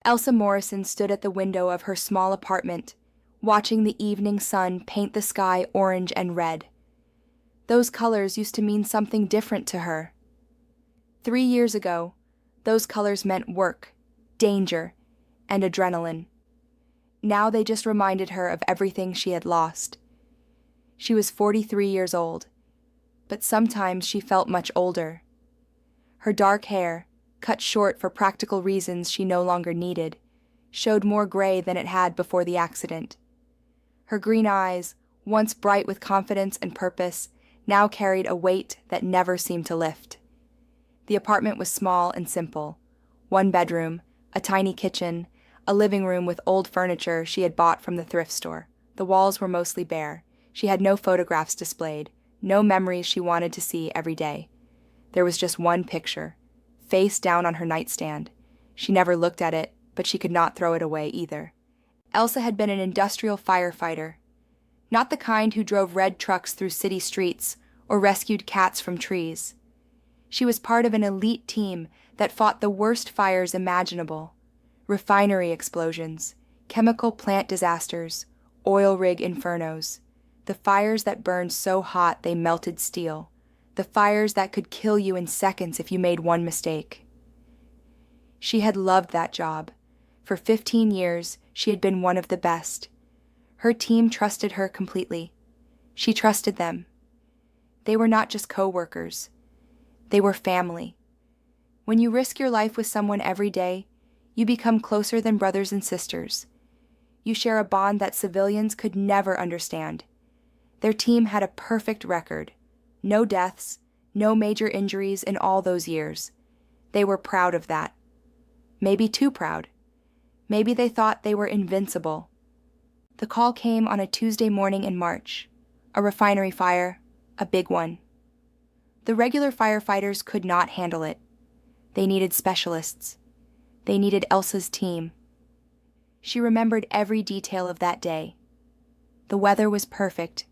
Elsa Morrison stood at the window of her small apartment, watching the evening sun paint the sky orange and red. Those colors used to mean something different to her. 3 years ago, those colors meant work, danger, and adrenaline. Now they just reminded her of everything she had lost. She was 43 years old, but sometimes she felt much older. Her dark hair, cut short for practical reasons she no longer needed, showed more gray than it had before the accident. Her green eyes, once bright with confidence and purpose, now carried a weight that never seemed to lift. The apartment was small and simple. 1 bedroom, a tiny kitchen, a living room with old furniture she had bought from the thrift store. The walls were mostly bare. She had no photographs displayed, no memories she wanted to see every day. There was just one picture, face down on her nightstand. She never looked at it, but she could not throw it away either. Elsa had been an industrial firefighter, not the kind who drove red trucks through city streets or rescued cats from trees. She was part of an elite team that fought the worst fires imaginable: refinery explosions, chemical plant disasters, oil rig infernos, the fires that burned so hot they melted steel, the fires that could kill you in seconds if you made one mistake. She had loved that job. For 15 years, she had been one of the best. Her team trusted her completely. She trusted them. They were not just co-workers. They were family. When you risk your life with someone every day, you become closer than brothers and sisters. You share a bond that civilians could never understand. Their team had a perfect record. No deaths, no major injuries in all those years. They were proud of that. Maybe too proud. Maybe they thought they were invincible. The call came on a Tuesday morning in March. A refinery fire, a big one. The regular firefighters could not handle it. They needed specialists. They needed Elsa's team. She remembered every detail of that day. The weather was perfect,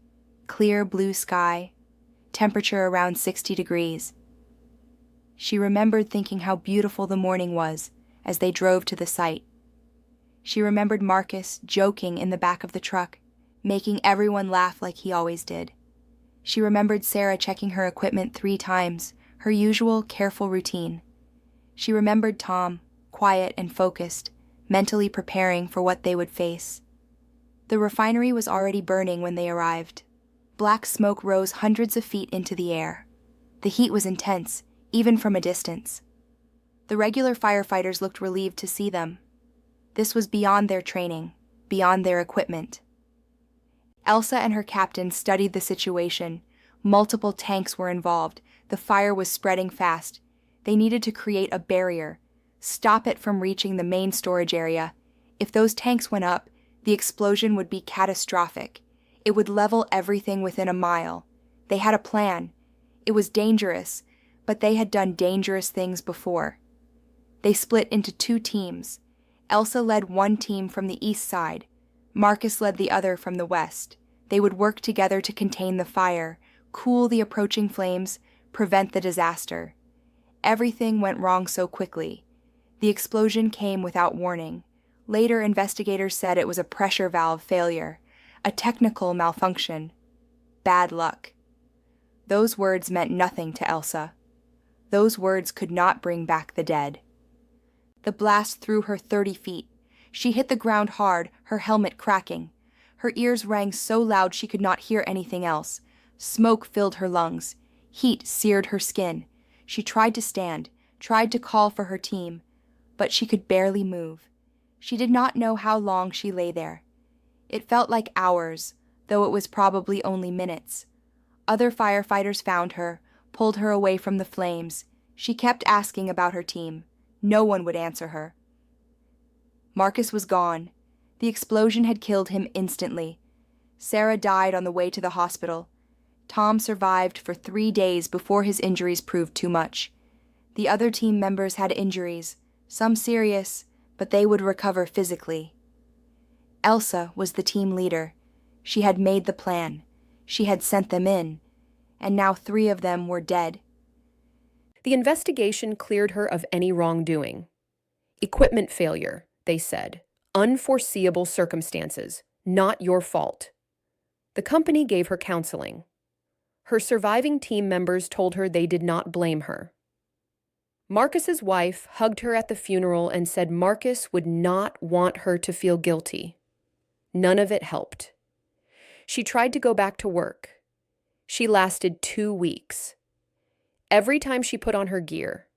clear blue sky, temperature around 60 degrees. She remembered thinking how beautiful the morning was as they drove to the site. She remembered Marcus joking in the back of the truck, making everyone laugh like he always did. She remembered Sarah checking her equipment 3 times, her usual careful routine. She remembered Tom, quiet and focused, mentally preparing for what they would face. The refinery was already burning when they arrived. Black smoke rose hundreds of feet into the air. The heat was intense, even from a distance. The regular firefighters looked relieved to see them. This was beyond their training, beyond their equipment. Elsa and her captain studied the situation. Multiple tanks were involved. The fire was spreading fast. They needed to create a barrier, stop it from reaching the main storage area. If those tanks went up, the explosion would be catastrophic. It would level everything within a mile. They had a plan. It was dangerous, but they had done dangerous things before. They split into 2 teams. Elsa led one team from the east side. Marcus led the other from the west. They would work together to contain the fire, cool the approaching flames, prevent the disaster. Everything went wrong so quickly. The explosion came without warning. Later, investigators said it was a pressure valve failure, a technical malfunction. Bad luck. Those words meant nothing to Elsa. Those words could not bring back the dead. The blast threw her 30 feet. She hit the ground hard, her helmet cracking. Her ears rang so loud she could not hear anything else. Smoke filled her lungs. Heat seared her skin. She tried to stand, tried to call for her team, but she could barely move. She did not know how long she lay there. It felt like hours, though it was probably only minutes. Other firefighters found her, pulled her away from the flames. She kept asking about her team. No one would answer her. Marcus was gone. The explosion had killed him instantly. Sarah died on the way to the hospital. Tom survived for 3 days before his injuries proved too much. The other team members had injuries, some serious, but they would recover physically. Elsa was the team leader. She had made the plan. She had sent them in, and now 3 of them were dead. The investigation cleared her of any wrongdoing. Equipment failure, they said. Unforeseeable circumstances, not your fault. The company gave her counseling. Her surviving team members told her they did not blame her. Marcus's wife hugged her at the funeral and said Marcus would not want her to feel guilty. None of it helped. She tried to go back to work. She lasted 2 weeks. Every time she put on her gear,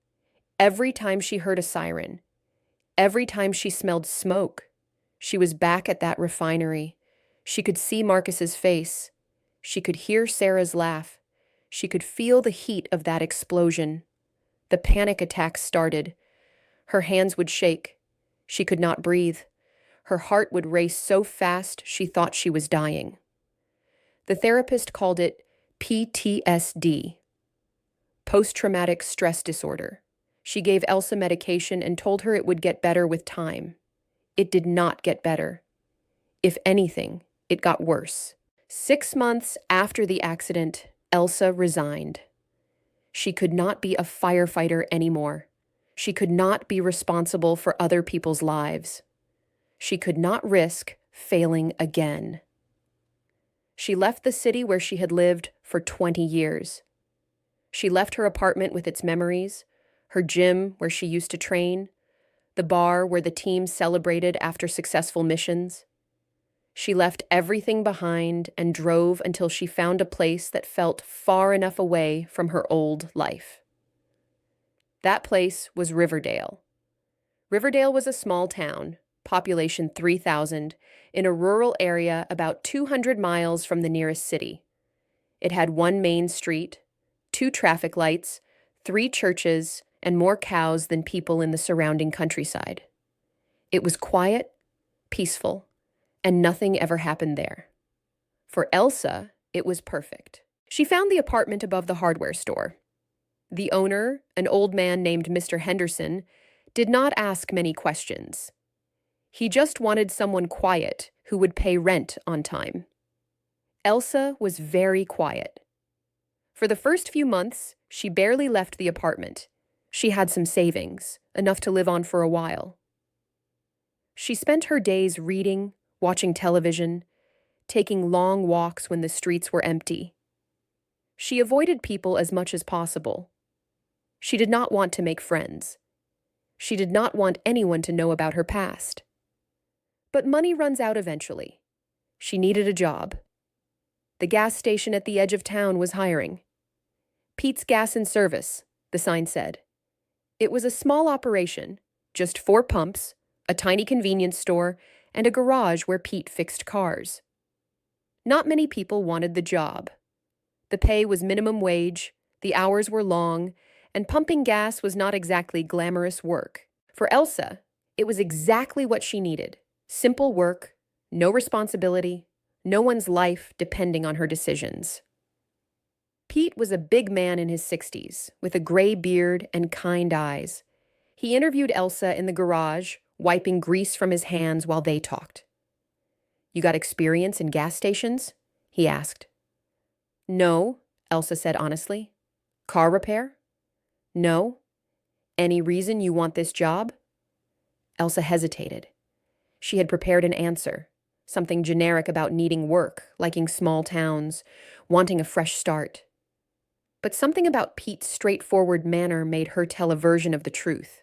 every time she heard a siren, every time she smelled smoke, she was back at that refinery. She could see Marcus's face. She could hear Sarah's laugh. She could feel the heat of that explosion. The panic attack started. Her hands would shake. She could not breathe. Her heart would race so fast she thought she was dying. The therapist called it PTSD, post-traumatic stress disorder. She gave Elsa medication and told her it would get better with time. It did not get better. If anything, it got worse. 6 months after the accident, Elsa resigned. She could not be a firefighter anymore. She could not be responsible for other people's lives. She could not risk failing again. She left the city where she had lived for 20 years. She left her apartment with its memories, her gym where she used to train, the bar where the team celebrated after successful missions. She left everything behind and drove until she found a place that felt far enough away from her old life. That place was Riverdale. Riverdale was a small town, population 3,000, in a rural area about 200 miles from the nearest city. It had one main street, 2 traffic lights, 3 churches, and more cows than people in the surrounding countryside. It was quiet, peaceful, and nothing ever happened there. For Elsa, it was perfect. She found the apartment above the hardware store. The owner, an old man named Mr. Henderson, did not ask many questions. He just wanted someone quiet who would pay rent on time. Elsa was very quiet. For the first few months, she barely left the apartment. She had some savings, enough to live on for a while. She spent her days reading, watching television, taking long walks when the streets were empty. She avoided people as much as possible. She did not want to make friends. She did not want anyone to know about her past. But money runs out eventually. She needed a job. The gas station at the edge of town was hiring. Pete's Gas and Service, the sign said. It was a small operation, just 4 pumps, a tiny convenience store, and a garage where Pete fixed cars. Not many people wanted the job. The pay was minimum wage, the hours were long, and pumping gas was not exactly glamorous work. For Elsa, it was exactly what she needed. Simple work, no responsibility, no one's life depending on her decisions. Pete was a big man in his 60s, with a gray beard and kind eyes. He interviewed Elsa in the garage, wiping grease from his hands while they talked. "You got experience in gas stations?" he asked. "No," Elsa said honestly. "Car repair?" "No." "Any reason you want this job?" Elsa hesitated. She had prepared an answer, something generic about needing work, liking small towns, wanting a fresh start. But something about Pete's straightforward manner made her tell a version of the truth.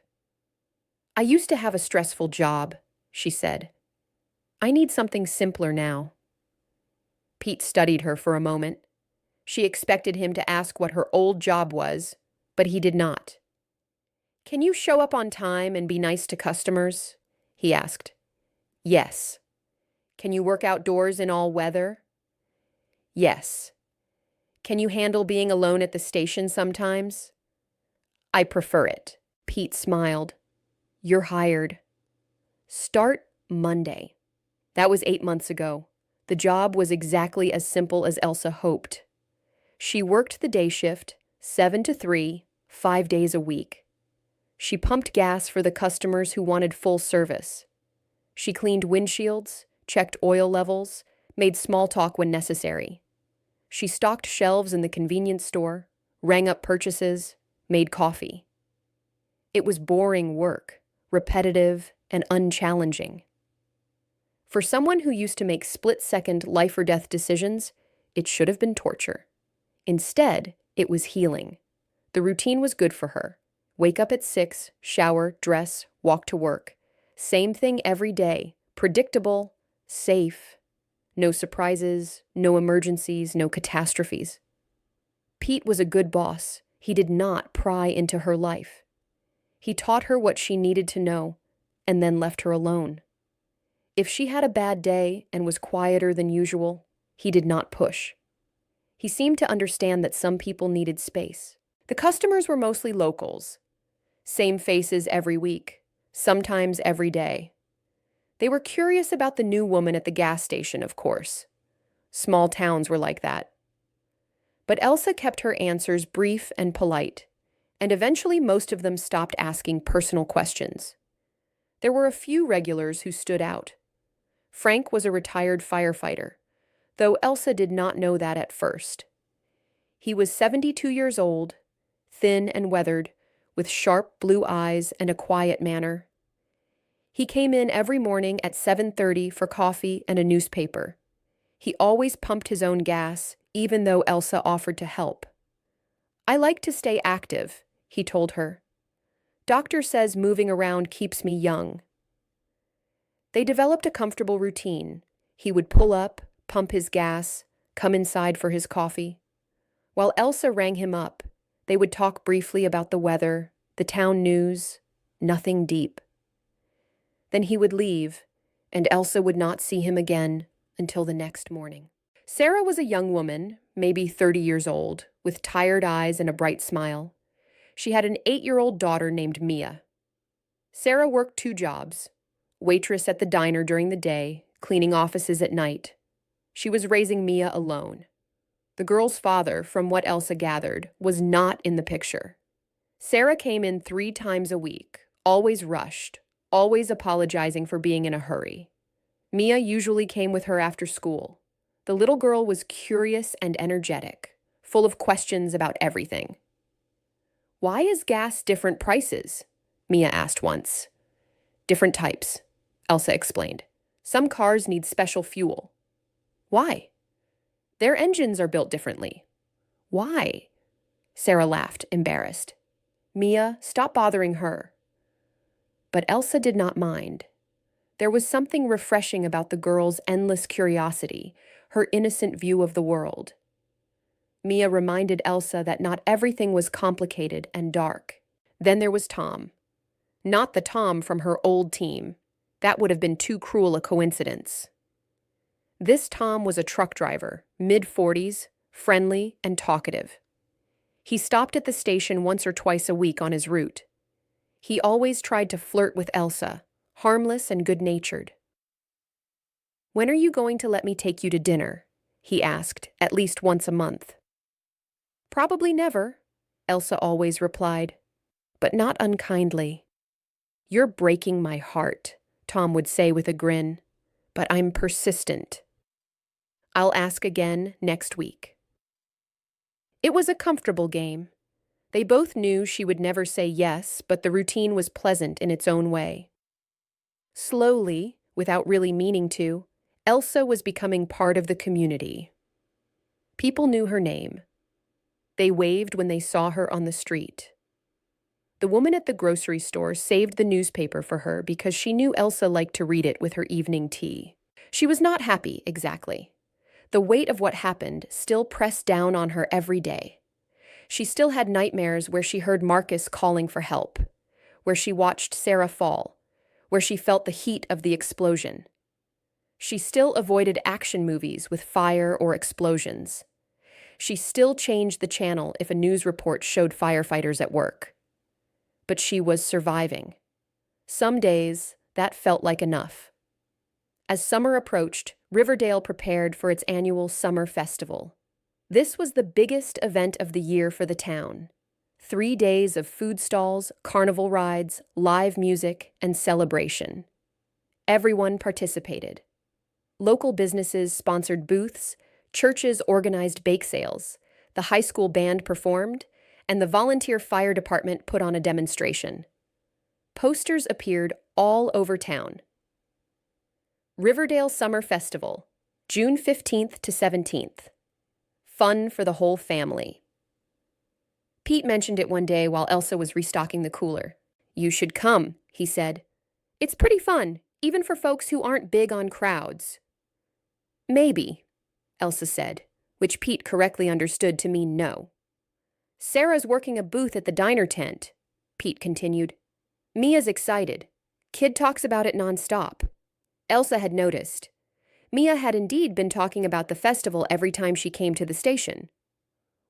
"I used to have a stressful job," she said. "I need something simpler now." Pete studied her for a moment. She expected him to ask what her old job was, but he did not. "Can you show up on time and be nice to customers?" he asked. "Yes." "Can you work outdoors in all weather?" "Yes." "Can you handle being alone at the station sometimes?" "I prefer it." Pete smiled. "You're hired. Start Monday." That was 8 months ago. The job was exactly as simple as Elsa hoped. She worked the day shift, 7 to 3, 5 days a week. She pumped gas for the customers who wanted full service. She cleaned windshields, checked oil levels, made small talk when necessary. She stocked shelves in the convenience store, rang up purchases, made coffee. It was boring work, repetitive, and unchallenging. For someone who used to make split-second life-or-death decisions, it should have been torture. Instead, it was healing. The routine was good for her. Wake up at 6, shower, dress, walk to work. Same thing every day. Predictable, safe. No surprises, no emergencies, no catastrophes. Pete was a good boss. He did not pry into her life. He taught her what she needed to know, and then left her alone. If she had a bad day and was quieter than usual, he did not push. He seemed to understand that some people needed space. The customers were mostly locals. Same faces every week, sometimes every day. They were curious about the new woman at the gas station, of course. Small towns were like that. But Elsa kept her answers brief and polite, and eventually most of them stopped asking personal questions. There were a few regulars who stood out. Frank was a retired firefighter, though Elsa did not know that at first. He was 72 years old, thin and weathered, with sharp blue eyes and a quiet manner. He came in every morning at 7:30 for coffee and a newspaper. He always pumped his own gas, even though Elsa offered to help. "I like to stay active," he told her. "Doctor says moving around keeps me young." They developed a comfortable routine. He would pull up, pump his gas, come inside for his coffee. While Elsa rang him up, they would talk briefly about the weather, the town news, nothing deep. Then he would leave, and Elsa would not see him again until the next morning. Sarah was a young woman, maybe 30 years old, with tired eyes and a bright smile. She had an 8-year-old daughter named Mia. Sarah worked 2 jobs, waitress at the diner during the day, cleaning offices at night. She was raising Mia alone. The girl's father, from what Elsa gathered, was not in the picture. Sarah came in 3 times a week, always rushed, always apologizing for being in a hurry. Mia usually came with her after school. The little girl was curious and energetic, full of questions about everything. "Why is gas different prices?" Mia asked once. "Different types," Elsa explained. "Some cars need special fuel." "Why?" "Their engines are built differently." "Why?" Sarah laughed, embarrassed. "Mia, stop bothering her." But Elsa did not mind. There was something refreshing about the girl's endless curiosity, her innocent view of the world. Mia reminded Elsa that not everything was complicated and dark. Then there was Tom. Not the Tom from her old team. That would have been too cruel a coincidence. This Tom was a truck driver, mid-40s, friendly and talkative. He stopped at the station once or twice a week on his route. He always tried to flirt with Elsa, harmless and good-natured. "When are you going to let me take you to dinner?" he asked, at least once a month. "Probably never," Elsa always replied, but not unkindly. "You're breaking my heart," Tom would say with a grin, "but I'm persistent. I'll ask again next week." It was a comfortable game. They both knew she would never say yes, but the routine was pleasant in its own way. Slowly, without really meaning to, Elsa was becoming part of the community. People knew her name. They waved when they saw her on the street. The woman at the grocery store saved the newspaper for her because she knew Elsa liked to read it with her evening tea. She was not happy, exactly. The weight of what happened still pressed down on her every day. She still had nightmares where she heard Marcus calling for help, where she watched Sarah fall, where she felt the heat of the explosion. She still avoided action movies with fire or explosions. She still changed the channel if a news report showed firefighters at work. But she was surviving. Some days, that felt like enough. As summer approached, Riverdale prepared for its annual summer festival. This was the biggest event of the year for the town. 3 days of food stalls, carnival rides, live music, and celebration. Everyone participated. Local businesses sponsored booths, churches organized bake sales, the high school band performed, and the volunteer fire department put on a demonstration. Posters appeared all over town. Riverdale Summer Festival, June 15th to 17th. Fun for the whole family. Pete mentioned it one day while Elsa was restocking the cooler. "You should come," he said. "It's pretty fun, even for folks who aren't big on crowds." "Maybe," Elsa said, which Pete correctly understood to mean no. "Sarah's working a booth at the diner tent," Pete continued. "Mia's excited. Kid talks about it nonstop." Elsa had noticed. Mia had indeed been talking about the festival every time she came to the station.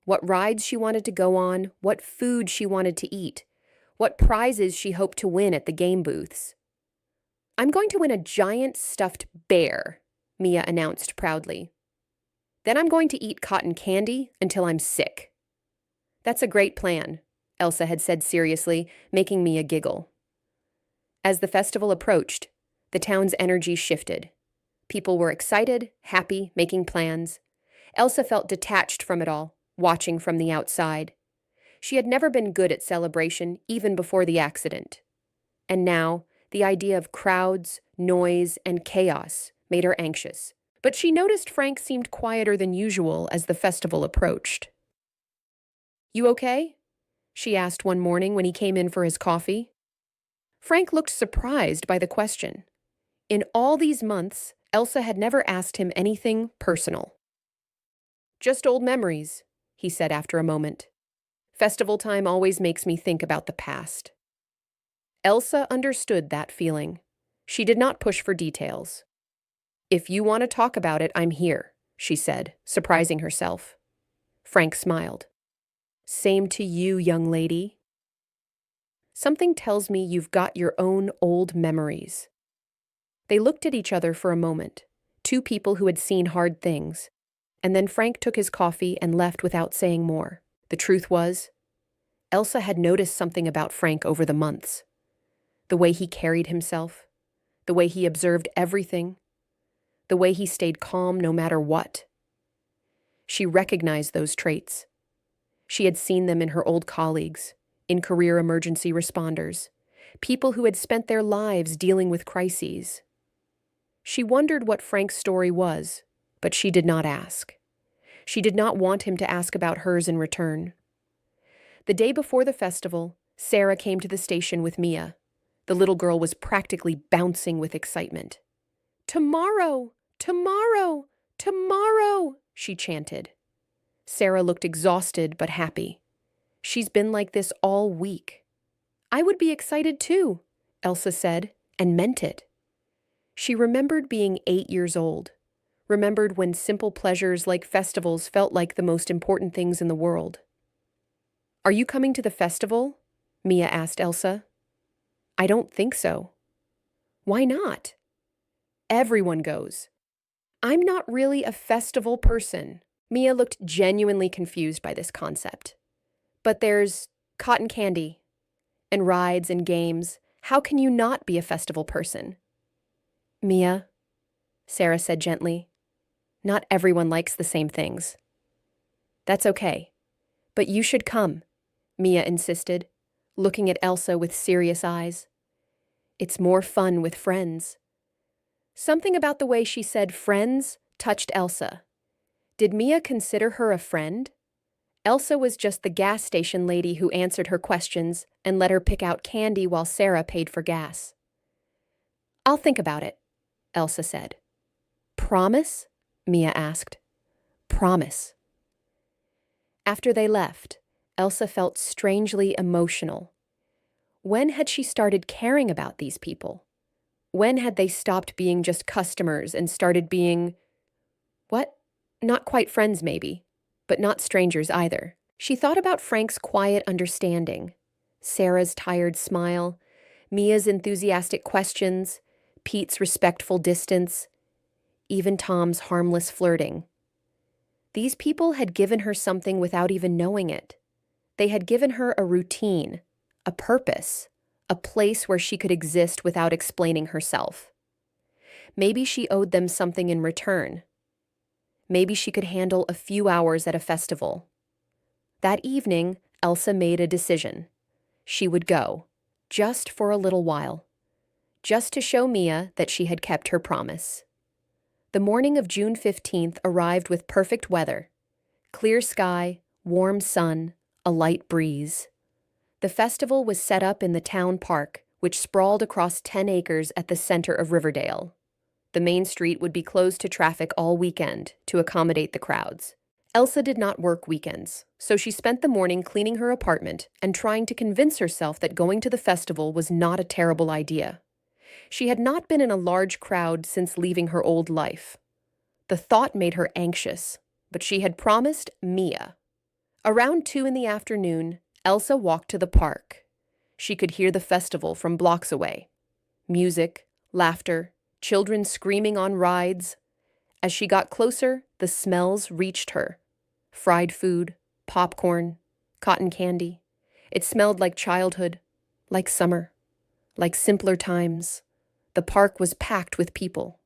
What rides she wanted to go on, what food she wanted to eat, what prizes she hoped to win at the game booths. "I'm going to win a giant stuffed bear," Mia announced proudly. "Then I'm going to eat cotton candy until I'm sick." "That's a great plan," Elsa had said seriously, making Mia giggle. As the festival approached, the town's energy shifted. People were excited, happy, making plans. Elsa felt detached from it all, watching from the outside. She had never been good at celebration, even before the accident. And now, the idea of crowds, noise, and chaos made her anxious. But she noticed Frank seemed quieter than usual as the festival approached. "You okay?" she asked one morning when he came in for his coffee. Frank looked surprised by the question. In all these months, Elsa had never asked him anything personal. "Just old memories," he said after a moment. "Festival time always makes me think about the past." Elsa understood that feeling. She did not push for details. "If you want to talk about it, I'm here," she said, surprising herself. Frank smiled. "Same to you, young lady." "Something tells me you've got your own old memories." They looked at each other for a moment, two people who had seen hard things, and then Frank took his coffee and left without saying more. The truth was, Elsa had noticed something about Frank over the months. The way he carried himself, the way he observed everything, the way he stayed calm no matter what. She recognized those traits. She had seen them in her old colleagues, in career emergency responders, people who had spent their lives dealing with crises. She wondered what Frank's story was, but she did not ask. She did not want him to ask about hers in return. The day before the festival, Sarah came to the station with Mia. The little girl was practically bouncing with excitement. "Tomorrow! Tomorrow! Tomorrow!" she chanted. Sarah looked exhausted but happy. "She's been like this all week." "I would be excited too," Elsa said, and meant it. She remembered being 8 years old, remembered when simple pleasures like festivals felt like the most important things in the world. "Are you coming to the festival?" Mia asked Elsa. "I don't think so." "Why not?" "Everyone goes." "I'm not really a festival person." Mia looked genuinely confused by this concept. "But there's cotton candy and rides and games. How can you not be a festival person?" "Mia," Sarah said gently, "not everyone likes the same things." "That's okay. But you should come," Mia insisted, looking at Elsa with serious eyes. "It's more fun with friends." Something about the way she said friends touched Elsa. Did Mia consider her a friend? Elsa was just the gas station lady who answered her questions and let her pick out candy while Sarah paid for gas. "I'll think about it," Elsa said. "Promise?" Mia asked. "Promise." After they left, Elsa felt strangely emotional. When had she started caring about these people? When had they stopped being just customers and started being, what? Not quite friends, maybe, but not strangers either. She thought about Frank's quiet understanding, Sarah's tired smile, Mia's enthusiastic questions, Pete's respectful distance, even Tom's harmless flirting. These people had given her something without even knowing it. They had given her a routine, a purpose, a place where she could exist without explaining herself. Maybe she owed them something in return. Maybe she could handle a few hours at a festival. That evening, Elsa made a decision. She would go, just for a little while. just to show Mia that she had kept her promise. The morning of June 15th arrived with perfect weather. Clear sky, warm sun, a light breeze. The festival was set up in the town park, which sprawled across 10 acres at the center of Riverdale. The main street would be closed to traffic all weekend to accommodate the crowds. Elsa did not work weekends, so she spent the morning cleaning her apartment and trying to convince herself that going to the festival was not a terrible idea. She had not been in a large crowd since leaving her old life. The thought made her anxious, but she had promised Mia. Around 2 in the afternoon, Elsa walked to the park. She could hear the festival from blocks away. Music, laughter, children screaming on rides. As she got closer, the smells reached her. Fried food, popcorn, cotton candy. It smelled like childhood, like summer, like simpler times. The park was packed with people.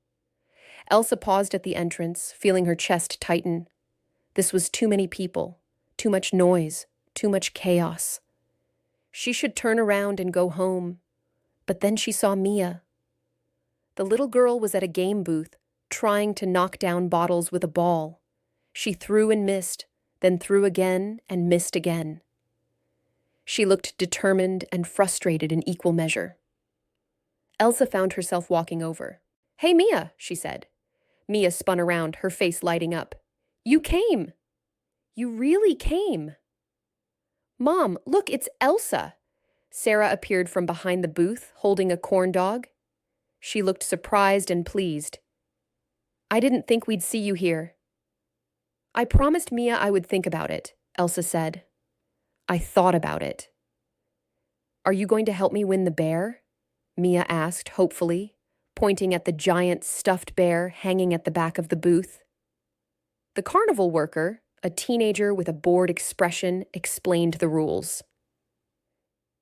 Elsa paused at the entrance, feeling her chest tighten. This was too many people, too much noise, too much chaos. She should turn around and go home. But then she saw Mia. The little girl was at a game booth, trying to knock down bottles with a ball. She threw and missed, then threw again and missed again. She looked determined and frustrated in equal measure. Elsa found herself walking over. "Hey, Mia," she said. Mia spun around, her face lighting up. "You came! You really came!" "Mom, look, it's Elsa!" Sarah appeared from behind the booth, holding a corn dog. She looked surprised and pleased. "I didn't think we'd see you here." "I promised Mia I would think about it," Elsa said. "I thought about it." "Are you going to help me win the bear?" Mia asked hopefully, pointing at the giant stuffed bear hanging at the back of the booth. The carnival worker, a teenager with a bored expression, explained the rules.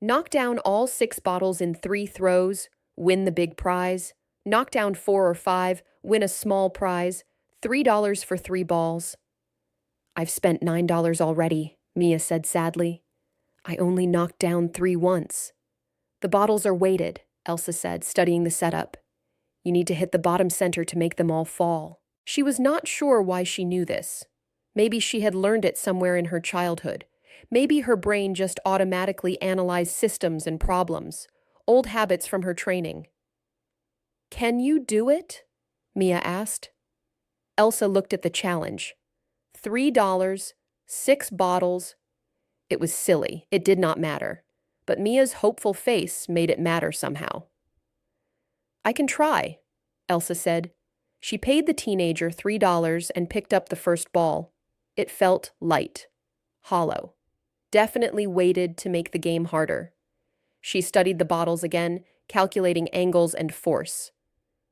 Knock down all 6 bottles in 3 throws, win the big prize. Knock down 4 or 5, win a small prize. $3 for 3 balls. "I've spent $9 already," Mia said sadly. "I only knocked down 3 once." "The bottles are weighted," Elsa said, studying the setup. "You need to hit the bottom center to make them all fall." She was not sure why she knew this. Maybe she had learned it somewhere in her childhood. Maybe her brain just automatically analyzed systems and problems, old habits from her training. "Can you do it?" Mia asked. Elsa looked at the challenge. $3, 6 bottles. It was silly. It did not matter. But Mia's hopeful face made it matter somehow. "I can try," Elsa said. She paid the teenager $3 and picked up the first ball. It felt light, hollow, definitely weighted to make the game harder. She studied the bottles again, calculating angles and force.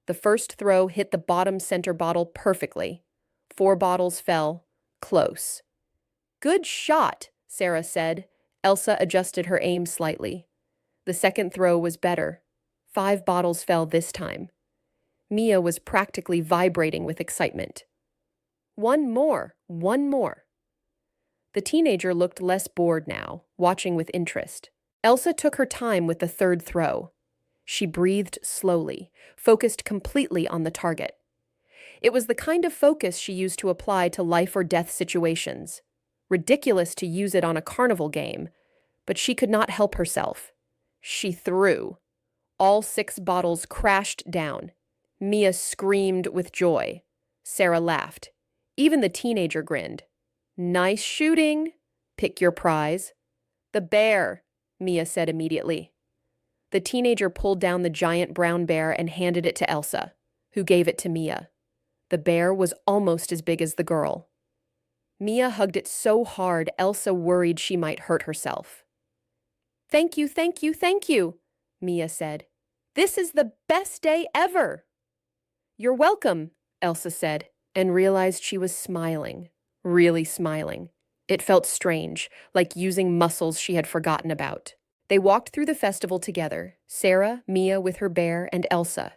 The first throw hit the bottom center bottle perfectly. 4 bottles fell, close. "Good shot," Sarah said. Elsa adjusted her aim slightly. The second throw was better. 5 bottles fell this time. Mia was practically vibrating with excitement. One more. The teenager looked less bored now, watching with interest. Elsa took her time with the third throw. She breathed slowly, focused completely on the target. It was the kind of focus she used to apply to life or death situations. Ridiculous to use it on a carnival game, but she could not help herself. She threw. All 6 bottles crashed down. Mia screamed with joy. Sarah laughed. Even the teenager grinned. "Nice shooting. Pick your prize." "The bear," Mia said immediately. The teenager pulled down the giant brown bear and handed it to Elsa, who gave it to Mia. The bear was almost as big as the girl. Mia hugged it so hard Elsa worried she might hurt herself. "Thank you, thank you, thank you," Mia said. "This is the best day ever." "You're welcome," Elsa said, and realized she was smiling, really smiling. It felt strange, like using muscles she had forgotten about. They walked through the festival together, Sarah, Mia with her bear, and Elsa.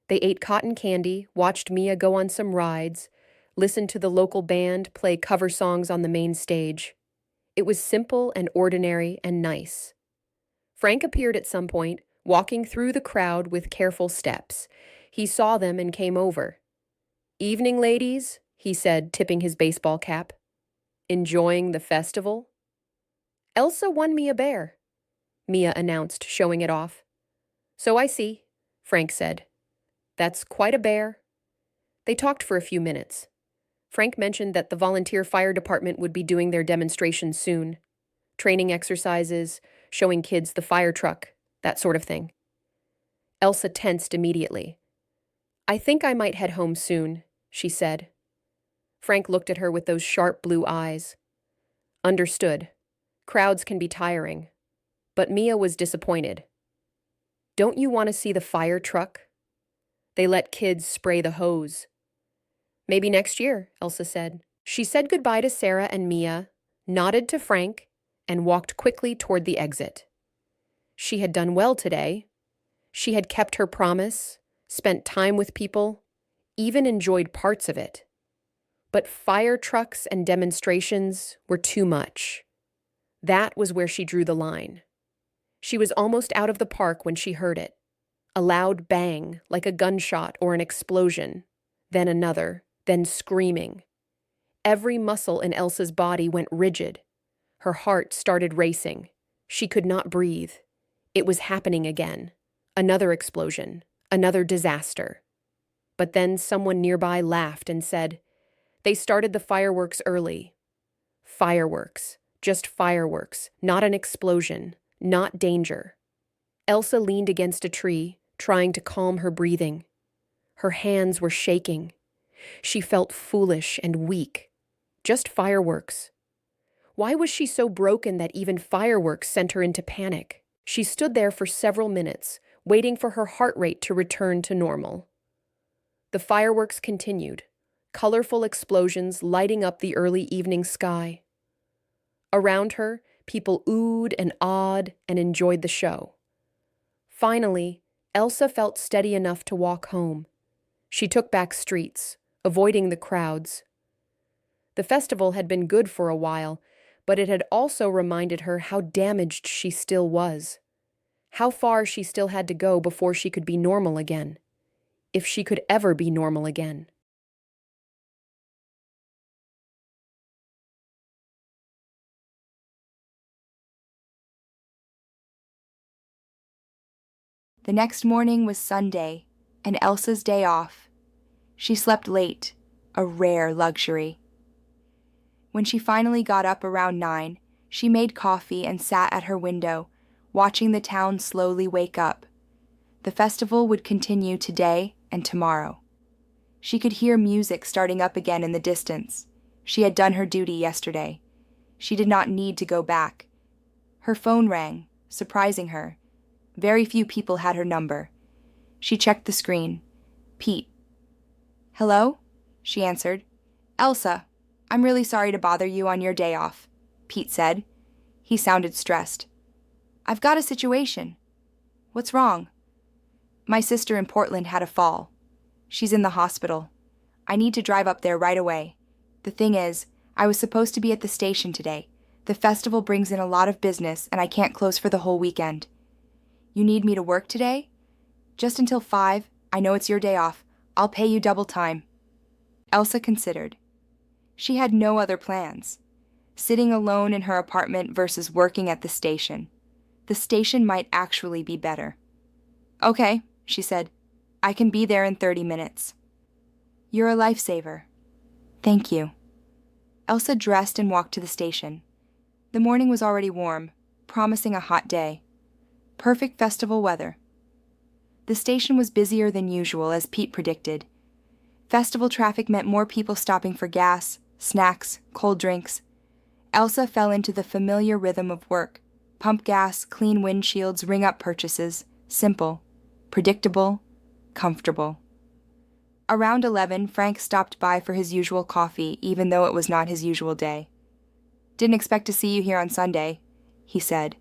They ate cotton candy, watched Mia go on some rides, listened to the local band play cover songs on the main stage. It was simple and ordinary and nice. Frank appeared at some point, walking through the crowd with careful steps. He saw them and came over. "Evening, ladies," he said, tipping his baseball cap. "Enjoying the festival?" "Elsa won me a bear," Mia announced, showing it off. "So I see," Frank said. "That's quite a bear." They talked for a few minutes. Frank mentioned that the volunteer fire department would be doing their demonstration soon. Training exercises, showing kids the fire truck, that sort of thing. Elsa tensed immediately. "I think I might head home soon," she said. Frank looked at her with those sharp blue eyes. Understood. Crowds can be tiring. But Mia was disappointed. "Don't you want to see the fire truck? They let kids spray the hose." "Maybe next year," Elsa said. She said goodbye to Sarah and Mia, nodded to Frank, and walked quickly toward the exit. She had done well today. She had kept her promise, spent time with people, even enjoyed parts of it. But fire trucks and demonstrations were too much. That was where she drew the line. She was almost out of the park when she heard it. A loud bang, like a gunshot or an explosion. Then another, then screaming. Every muscle in Elsa's body went rigid. Her heart started racing. She could not breathe. It was happening again. Another explosion, another disaster. But then someone nearby laughed and said, "They started the fireworks early." Fireworks, just fireworks, not an explosion, not danger. Elsa leaned against a tree, trying to calm her breathing. Her hands were shaking. She felt foolish and weak. Just fireworks. Why was she so broken that even fireworks sent her into panic? She stood there for several minutes, waiting for her heart rate to return to normal. The fireworks continued, colorful explosions lighting up the early evening sky. Around her, people oohed and awed and enjoyed the show. Finally, Elsa felt steady enough to walk home. She took back streets, avoiding the crowds. The festival had been good for a while, but it had also reminded her how damaged she still was. How far she still had to go before she could be normal again. If she could ever be normal again. The next morning was Sunday, and Elsa's day off. She slept late, a rare luxury. When she finally got up around 9, she made coffee and sat at her window, watching the town slowly wake up. The festival would continue today and tomorrow. She could hear music starting up again in the distance. She had done her duty yesterday. She did not need to go back. Her phone rang, surprising her. Very few people had her number. She checked the screen. Pete. "Hello?" she answered. "Elsa, I'm really sorry to bother you on your day off," Pete said. He sounded stressed. "I've got a situation." "What's wrong?" "My sister in Portland had a fall. She's in the hospital. I need to drive up there right away. The thing is, I was supposed to be at the station today. The festival brings in a lot of business, and I can't close for the whole weekend. You need me to work today? Just until 5. I know it's your day off. I'll pay you double time." Elsa considered. She had no other plans. Sitting alone in her apartment versus working at the station. The station might actually be better. "Okay," she said. "I can be there in 30 minutes. "You're a lifesaver." "Thank you." Elsa dressed and walked to the station. The morning was already warm, promising a hot day. Perfect festival weather. The station was busier than usual, as Pete predicted. Festival traffic meant more people stopping for gas, snacks, cold drinks. Elsa fell into the familiar rhythm of work. Pump gas, clean windshields, ring-up purchases. Simple, predictable, comfortable. Around 11, Frank stopped by for his usual coffee, even though it was not his usual day. "Didn't expect to see you here on Sunday," he said.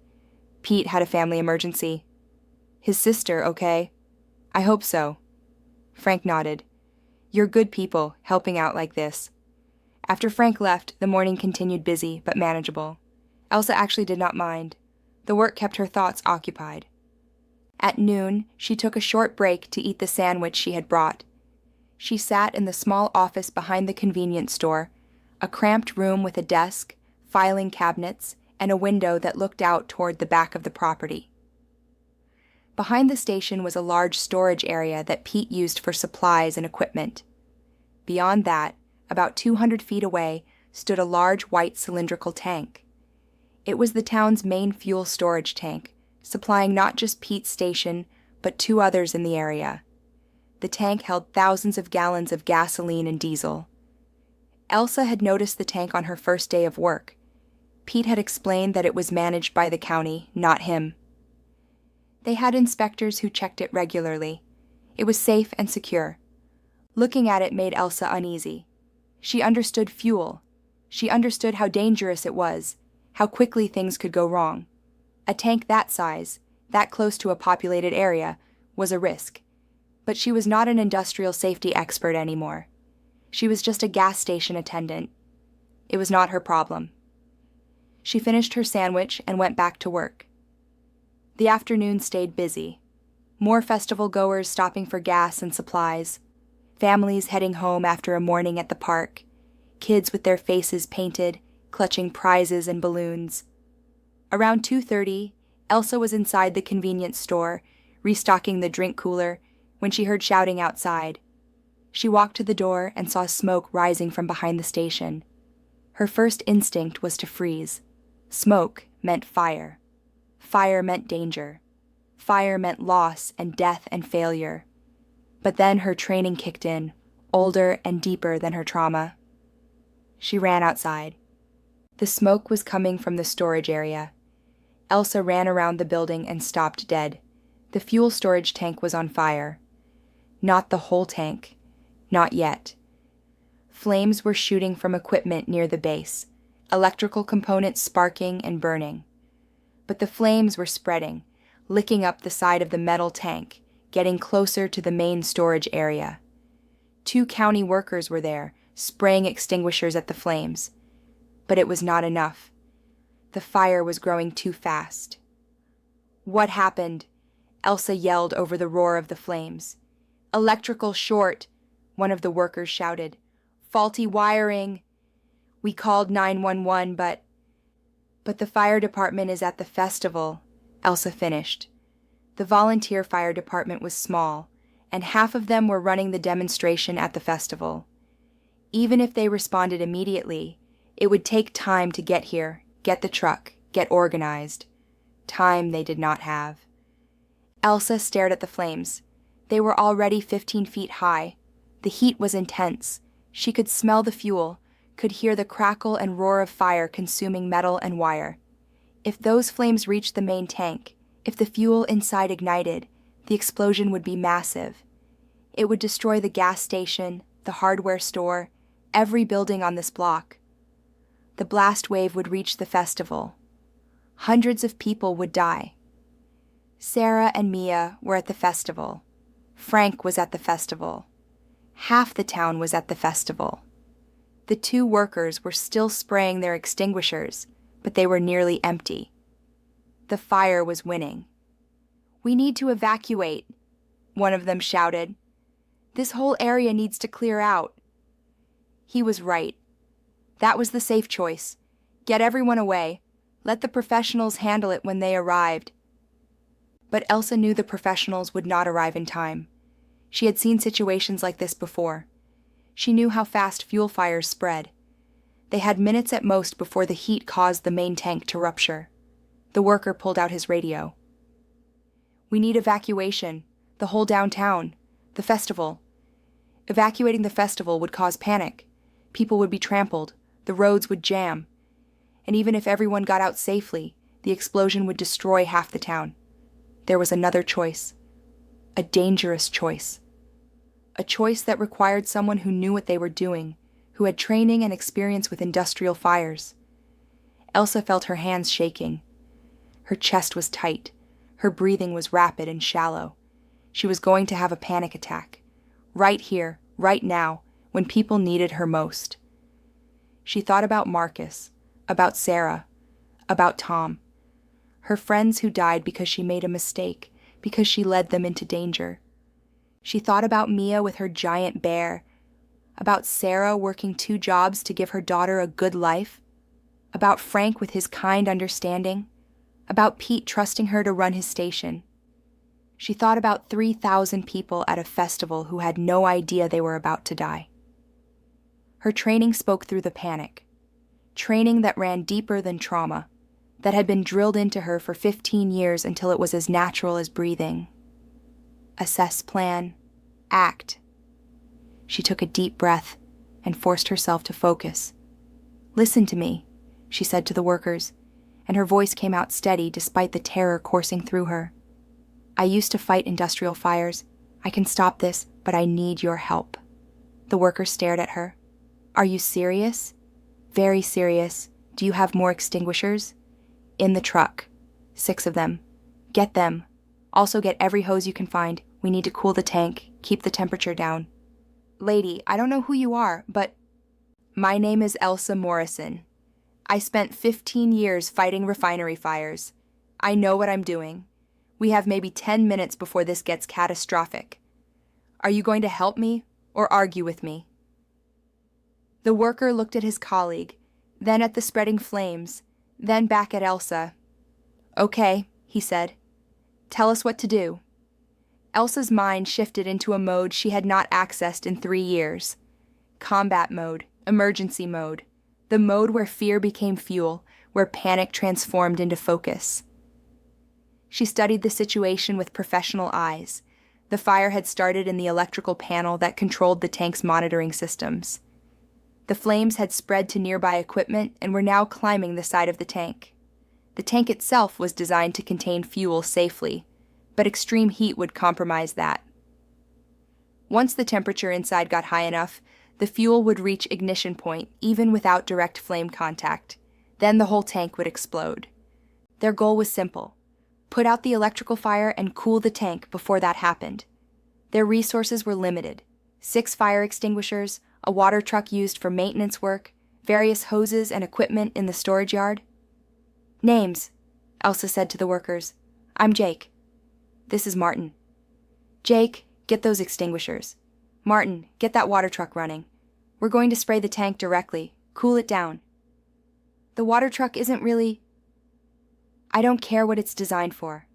Pete had a family emergency. "His sister, okay?" "I hope so." Frank nodded. "You're good people, helping out like this." After Frank left, the morning continued busy, but manageable. Elsa actually did not mind. The work kept her thoughts occupied. At noon, she took a short break to eat the sandwich she had brought. She sat in the small office behind the convenience store, a cramped room with a desk, filing cabinets, and a window that looked out toward the back of the property. Behind the station was a large storage area that Pete used for supplies and equipment. Beyond that, about 200 feet away, stood a large white cylindrical tank. It was the town's main fuel storage tank, supplying not just Pete's station, but 2 others in the area. The tank held thousands of gallons of gasoline and diesel. Elsa had noticed the tank on her first day of work. Pete had explained that it was managed by the county, not him. They had inspectors who checked it regularly. It was safe and secure. Looking at it made Elsa uneasy. She understood fuel. She understood how dangerous it was, how quickly things could go wrong. A tank that size, that close to a populated area, was a risk. But she was not an industrial safety expert anymore. She was just a gas station attendant. It was not her problem. She finished her sandwich and went back to work. The afternoon stayed busy. More festival goers stopping for gas and supplies. Families heading home after a morning at the park. Kids with their faces painted, clutching prizes and balloons. Around 2:30, Elsa was inside the convenience store, restocking the drink cooler, when she heard shouting outside. She walked to the door and saw smoke rising from behind the station. Her first instinct was to freeze. Smoke meant fire. Fire meant danger. Fire meant loss and death and failure. But then her training kicked in, older and deeper than her trauma. She ran outside. The smoke was coming from the storage area. Elsa ran around the building and stopped dead. The fuel storage tank was on fire. Not the whole tank. Not yet. Flames were shooting from equipment near the base, electrical components sparking and burning. But the flames were spreading, licking up the side of the metal tank, getting closer to the main storage area. 2 county workers were there, spraying extinguishers at the flames. But it was not enough. The fire was growing too fast. "What happened?" Elsa yelled over the roar of the flames. "Electrical short," one of the workers shouted. "Faulty wiring." "We called 911, but the fire department is at the festival," Elsa finished. The volunteer fire department was small, and half of them were running the demonstration at the festival. Even if they responded immediately, it would take time to get here, get the truck, get organized. Time they did not have. Elsa stared at the flames. They were already 15 feet high. The heat was intense. She could smell the fuel, could hear the crackle and roar of fire consuming metal and wire. If those flames reached the main tank, if the fuel inside ignited, the explosion would be massive. It would destroy the gas station, the hardware store, every building on this block. The blast wave would reach the festival. Hundreds of people would die. Sarah and Mia were at the festival. Frank was at the festival. Half the town was at the festival. The 2 workers were still spraying their extinguishers, but they were nearly empty. The fire was winning. "We need to evacuate," one of them shouted. "This whole area needs to clear out." He was right. That was the safe choice. Get everyone away. Let the professionals handle it when they arrived. But Elsa knew the professionals would not arrive in time. She had seen situations like this before. She knew how fast fuel fires spread. They had minutes at most before the heat caused the main tank to rupture. The worker pulled out his radio. "We need evacuation. The whole downtown. The festival. Evacuating the festival would cause panic. People would be trampled. The roads would jam. And even if everyone got out safely, the explosion would destroy half the town. There was another choice. A dangerous choice. A choice that required someone who knew what they were doing, who had training and experience with industrial fires. Elsa felt her hands shaking. Her chest was tight. Her breathing was rapid and shallow. She was going to have a panic attack. Right here, right now, when people needed her most. She thought about Marcus, about Sarah, about Tom. Her friends who died because she made a mistake, because she led them into danger. She thought about Mia with her giant bear, about Sarah working 2 jobs to give her daughter a good life, about Frank with his kind understanding, about Pete trusting her to run his station. She thought about 3,000 people at a festival who had no idea they were about to die. Her training spoke through the panic. Training that ran deeper than trauma, that had been drilled into her for 15 years until it was as natural as breathing. Assess, plan, act. She took a deep breath and forced herself to focus. "Listen to me," she said to the workers, and her voice came out steady despite the terror coursing through her. "I used to fight industrial fires. I can stop this, but I need your help." The workers stared at her. "Are you serious?" "Very serious. Do you have more extinguishers?" "In the truck. 6 of them. Get them. Also get every hose you can find. We need to cool the tank, keep the temperature down." "Lady, I don't know who you are, but—" "My name is Elsa Morrison. I spent 15 years fighting refinery fires. I know what I'm doing. We have maybe 10 minutes before this gets catastrophic. Are you going to help me or argue with me?" The worker looked at his colleague, then at the spreading flames, then back at Elsa. "Okay," he said. "Tell us what to do." Elsa's mind shifted into a mode she had not accessed in 3 years. Combat mode, emergency mode, the mode where fear became fuel, where panic transformed into focus. She studied the situation with professional eyes. The fire had started in the electrical panel that controlled the tank's monitoring systems. The flames had spread to nearby equipment and were now climbing the side of the tank. The tank itself was designed to contain fuel safely, but extreme heat would compromise that. Once the temperature inside got high enough, the fuel would reach ignition point even without direct flame contact. Then the whole tank would explode. Their goal was simple: put out the electrical fire and cool the tank before that happened. Their resources were limited: 6 fire extinguishers, a water truck used for maintenance work, various hoses and equipment in the storage yard. "Names," Elsa said to the workers. "I'm Jake. This is Martin. Jake, get those extinguishers. Martin, get that water truck running. We're going to spray the tank directly. Cool it down." "The water truck isn't really—" "I don't care what it's designed for.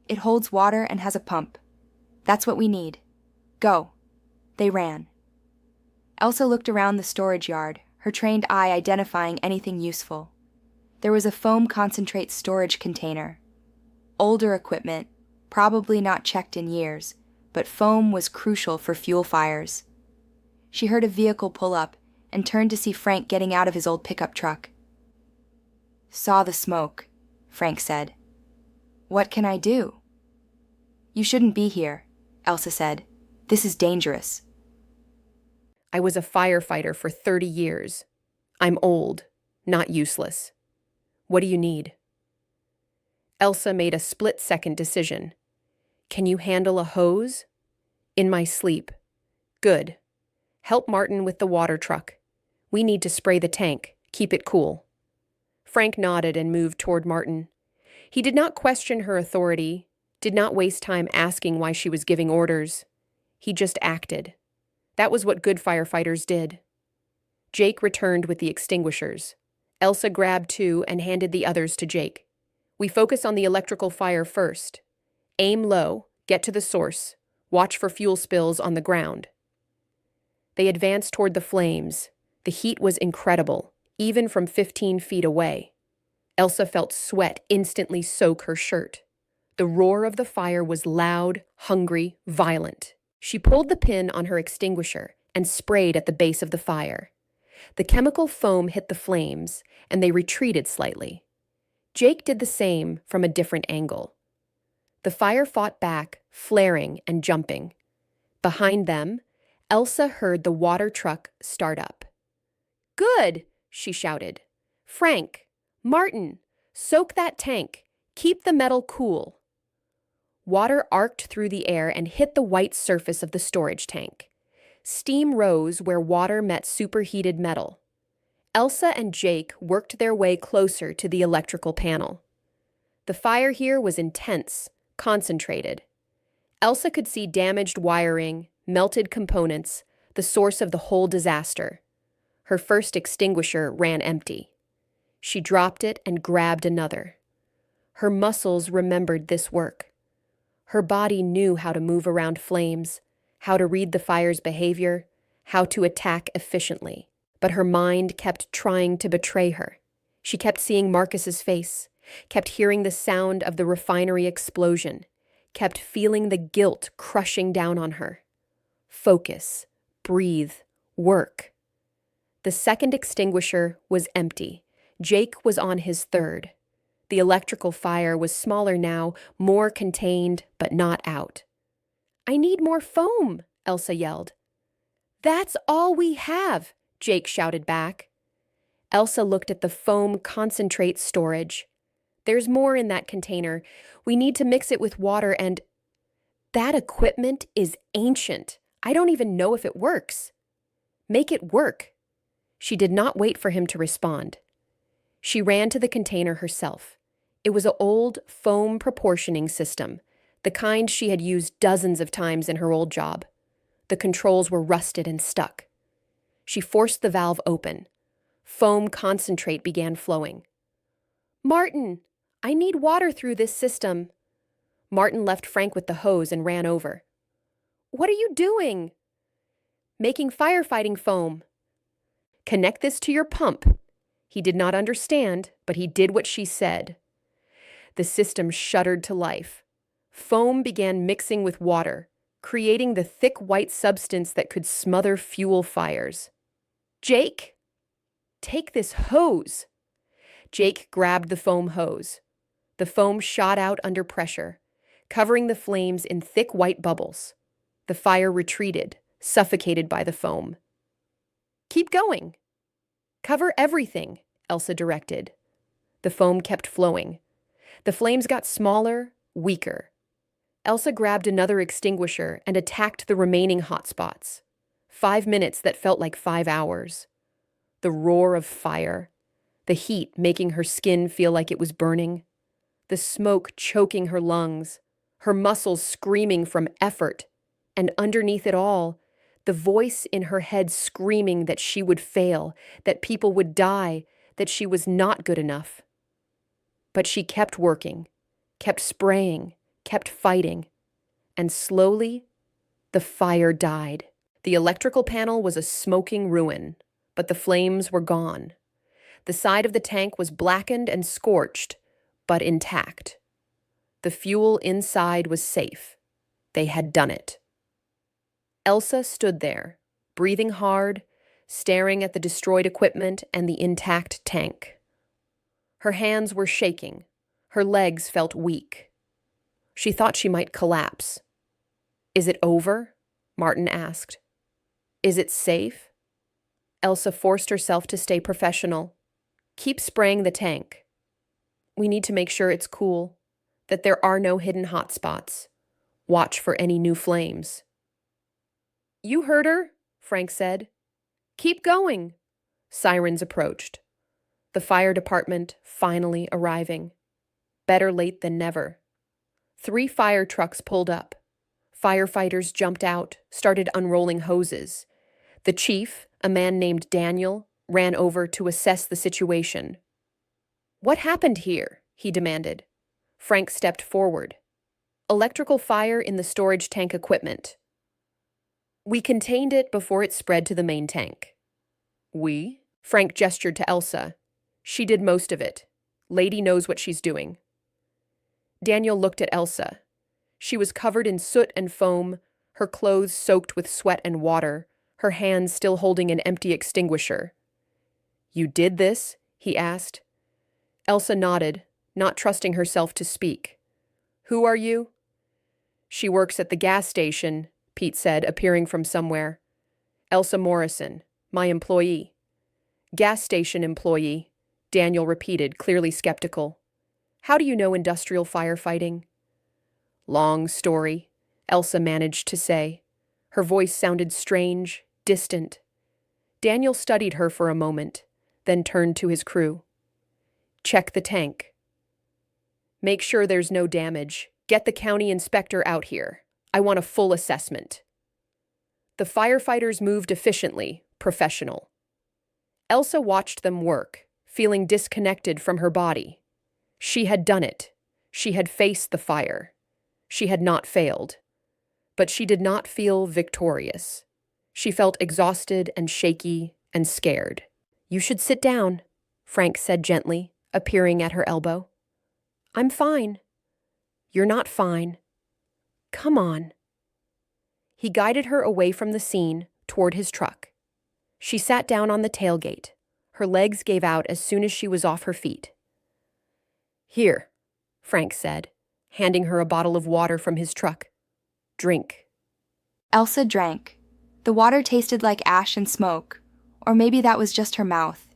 It holds water and has a pump. That's what we need. Go." They ran. Elsa looked around the storage yard, her trained eye identifying anything useful. There was a foam concentrate storage container. Older equipment, probably not checked in years, but foam was crucial for fuel fires. She heard a vehicle pull up and turned to see Frank getting out of his old pickup truck. "Saw the smoke," Frank said. "What can I do?" "You shouldn't be here," Elsa said. "This is dangerous." I was a firefighter for 30 years. I'm old, not useless. What do you need? Elsa made a split-second decision. Can you handle a hose? In my sleep. Good. Help Martin with the water truck. We need to spray the tank. Keep it cool. Frank nodded and moved toward Martin. He did not question her authority, did not waste time asking why she was giving orders. He just acted. That was what good firefighters did. Jake returned with the extinguishers. Elsa grabbed 2 and handed the others to Jake. We focus on the electrical fire first. Aim low, get to the source, watch for fuel spills on the ground. They advanced toward the flames. The heat was incredible, even from 15 feet away. Elsa felt sweat instantly soak her shirt. The roar of the fire was loud, hungry, violent. She pulled the pin on her extinguisher and sprayed at the base of the fire. The chemical foam hit the flames, and they retreated slightly. Jake did the same from a different angle. The fire fought back, flaring and jumping. Behind them, Elsa heard the water truck start up. "Good!" she shouted. "Frank, Martin, soak that tank. Keep the metal cool." Water arced through the air and hit the white surface of the storage tank. Steam rose where water met superheated metal. Elsa and Jake worked their way closer to the electrical panel. The fire here was intense, concentrated. Elsa could see damaged wiring, melted components, the source of the whole disaster. Her first extinguisher ran empty. She dropped it and grabbed another. Her muscles remembered this work. Her body knew how to move around flames, how to read the fire's behavior, how to attack efficiently. But her mind kept trying to betray her. She kept seeing Marcus's face, kept hearing the sound of the refinery explosion, kept feeling the guilt crushing down on her. Focus, breathe, work. The second extinguisher was empty. Jake was on his third. The electrical fire was smaller now, more contained, but not out. "I need more foam," Elsa yelled. "That's all we have," Jake shouted back. Elsa looked at the foam concentrate storage. "There's more in that container. We need to mix it with water and—" "That equipment is ancient. I don't even know if it works." "Make it work." She did not wait for him to respond. She ran to the container herself. It was an old foam proportioning system, the kind she had used dozens of times in her old job. The controls were rusted and stuck. She forced the valve open. Foam concentrate began flowing. "Martin, I need water through this system." Martin left Frank with the hose and ran over. "What are you doing?" "Making firefighting foam." "Connect this to your pump." He did not understand, but he did what she said. The system shuddered to life. Foam began mixing with water, creating the thick white substance that could smother fuel fires. "Jake, take this hose." Jake grabbed the foam hose. The foam shot out under pressure, covering the flames in thick white bubbles. The fire retreated, suffocated by the foam. "Keep going." "Cover everything," Elsa directed. The foam kept flowing. The flames got smaller, weaker. Elsa grabbed another extinguisher and attacked the remaining hotspots. 5 minutes that felt like 5 hours. The roar of fire, the heat making her skin feel like it was burning, the smoke choking her lungs, her muscles screaming from effort, and underneath it all, the voice in her head screaming that she would fail, that people would die, that she was not good enough. But she kept working, kept spraying, kept fighting, and slowly, the fire died. The electrical panel was a smoking ruin, but the flames were gone. The side of the tank was blackened and scorched, but intact. The fuel inside was safe. They had done it. Elsa stood there, breathing hard, staring at the destroyed equipment and the intact tank. Her hands were shaking. Her legs felt weak. She thought she might collapse. "Is it over?" Martin asked. "Is it safe?" Elsa forced herself to stay professional. "Keep spraying the tank. We need to make sure it's cool, that there are no hidden hot spots. Watch for any new flames." "You heard her," Frank said. "Keep going." Sirens approached. The fire department finally arriving. Better late than never. 3 fire trucks pulled up. Firefighters jumped out, started unrolling hoses. The chief, a man named Daniel, ran over to assess the situation. "What happened here?" he demanded. Frank stepped forward. "Electrical fire in the storage tank equipment. We contained it before it spread to the main tank." "We?" Frank gestured to Elsa. "She did most of it. Lady knows what she's doing." Daniel looked at Elsa. She was covered in soot and foam, her clothes soaked with sweat and water, her hands still holding an empty extinguisher. "You did this?" he asked. Elsa nodded, not trusting herself to speak. "Who are you?" "She works at the gas station," Pete said, appearing from somewhere. "Elsa Morrison, my employee." "Gas station employee," Daniel repeated, clearly skeptical. "How do you know industrial firefighting?" "Long story," Elsa managed to say. Her voice sounded strange, distant. Daniel studied her for a moment, then turned to his crew. "Check the tank. Make sure there's no damage. Get the county inspector out here. I want a full assessment. The firefighters moved efficiently, professional. Elsa watched them work, feeling disconnected from her body. She had done it. She had faced the fire. She had not failed. But she did not feel victorious. She felt exhausted and shaky and scared. "You should sit down," Frank said gently, appearing at her elbow. "I'm fine." "You're not fine. Come on." He guided her away from the scene, toward his truck. She sat down on the tailgate. Her legs gave out as soon as she was off her feet. "Here," Frank said, handing her a bottle of water from his truck. "Drink." Elsa drank. The water tasted like ash and smoke, or maybe that was just her mouth.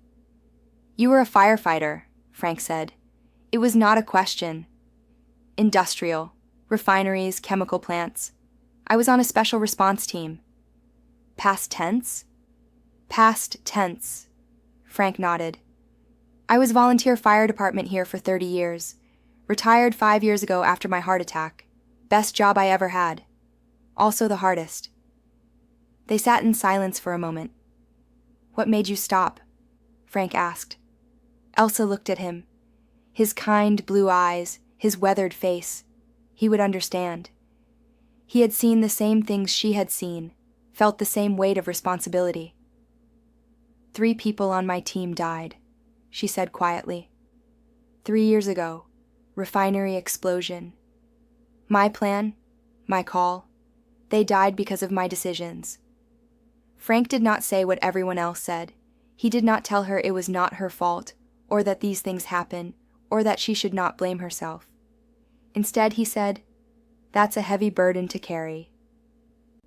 "You were a firefighter," Frank said. It was not a question. "Industrial, refineries, chemical plants. I was on a special response team." "Past tense?" "Past tense," Frank nodded. "I was volunteer fire department here for 30 years. Retired 5 years ago after my heart attack. Best job I ever had. Also the hardest." They sat in silence for a moment. "What made you stop?" Frank asked. Elsa looked at him. His kind blue eyes, his weathered face. He would understand. He had seen the same things she had seen, felt the same weight of responsibility. "3 people on my team died," she said quietly. 3 years ago, refinery explosion. My plan, my call, they died because of my decisions. Frank did not say what everyone else said. He did not tell her it was not her fault, or that these things happen, or that she should not blame herself. Instead, he said, "That's a heavy burden to carry."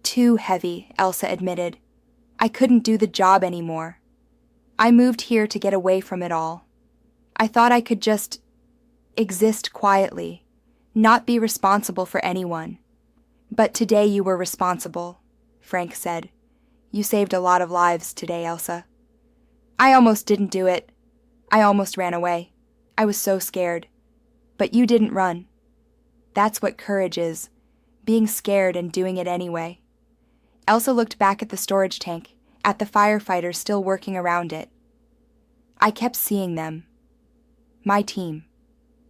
"Too heavy," Elsa admitted. "I couldn't do the job anymore. I moved here to get away from it all. I thought I could just exist quietly, not be responsible for anyone. But today you were responsible," Frank said. "You saved a lot of lives today, Elsa." "I almost didn't do it. I almost ran away. I was so scared. But you didn't run. That's what courage is, being scared and doing it anyway." Elsa looked back at the storage tank, at the firefighters still working around it. "I kept seeing them. My team.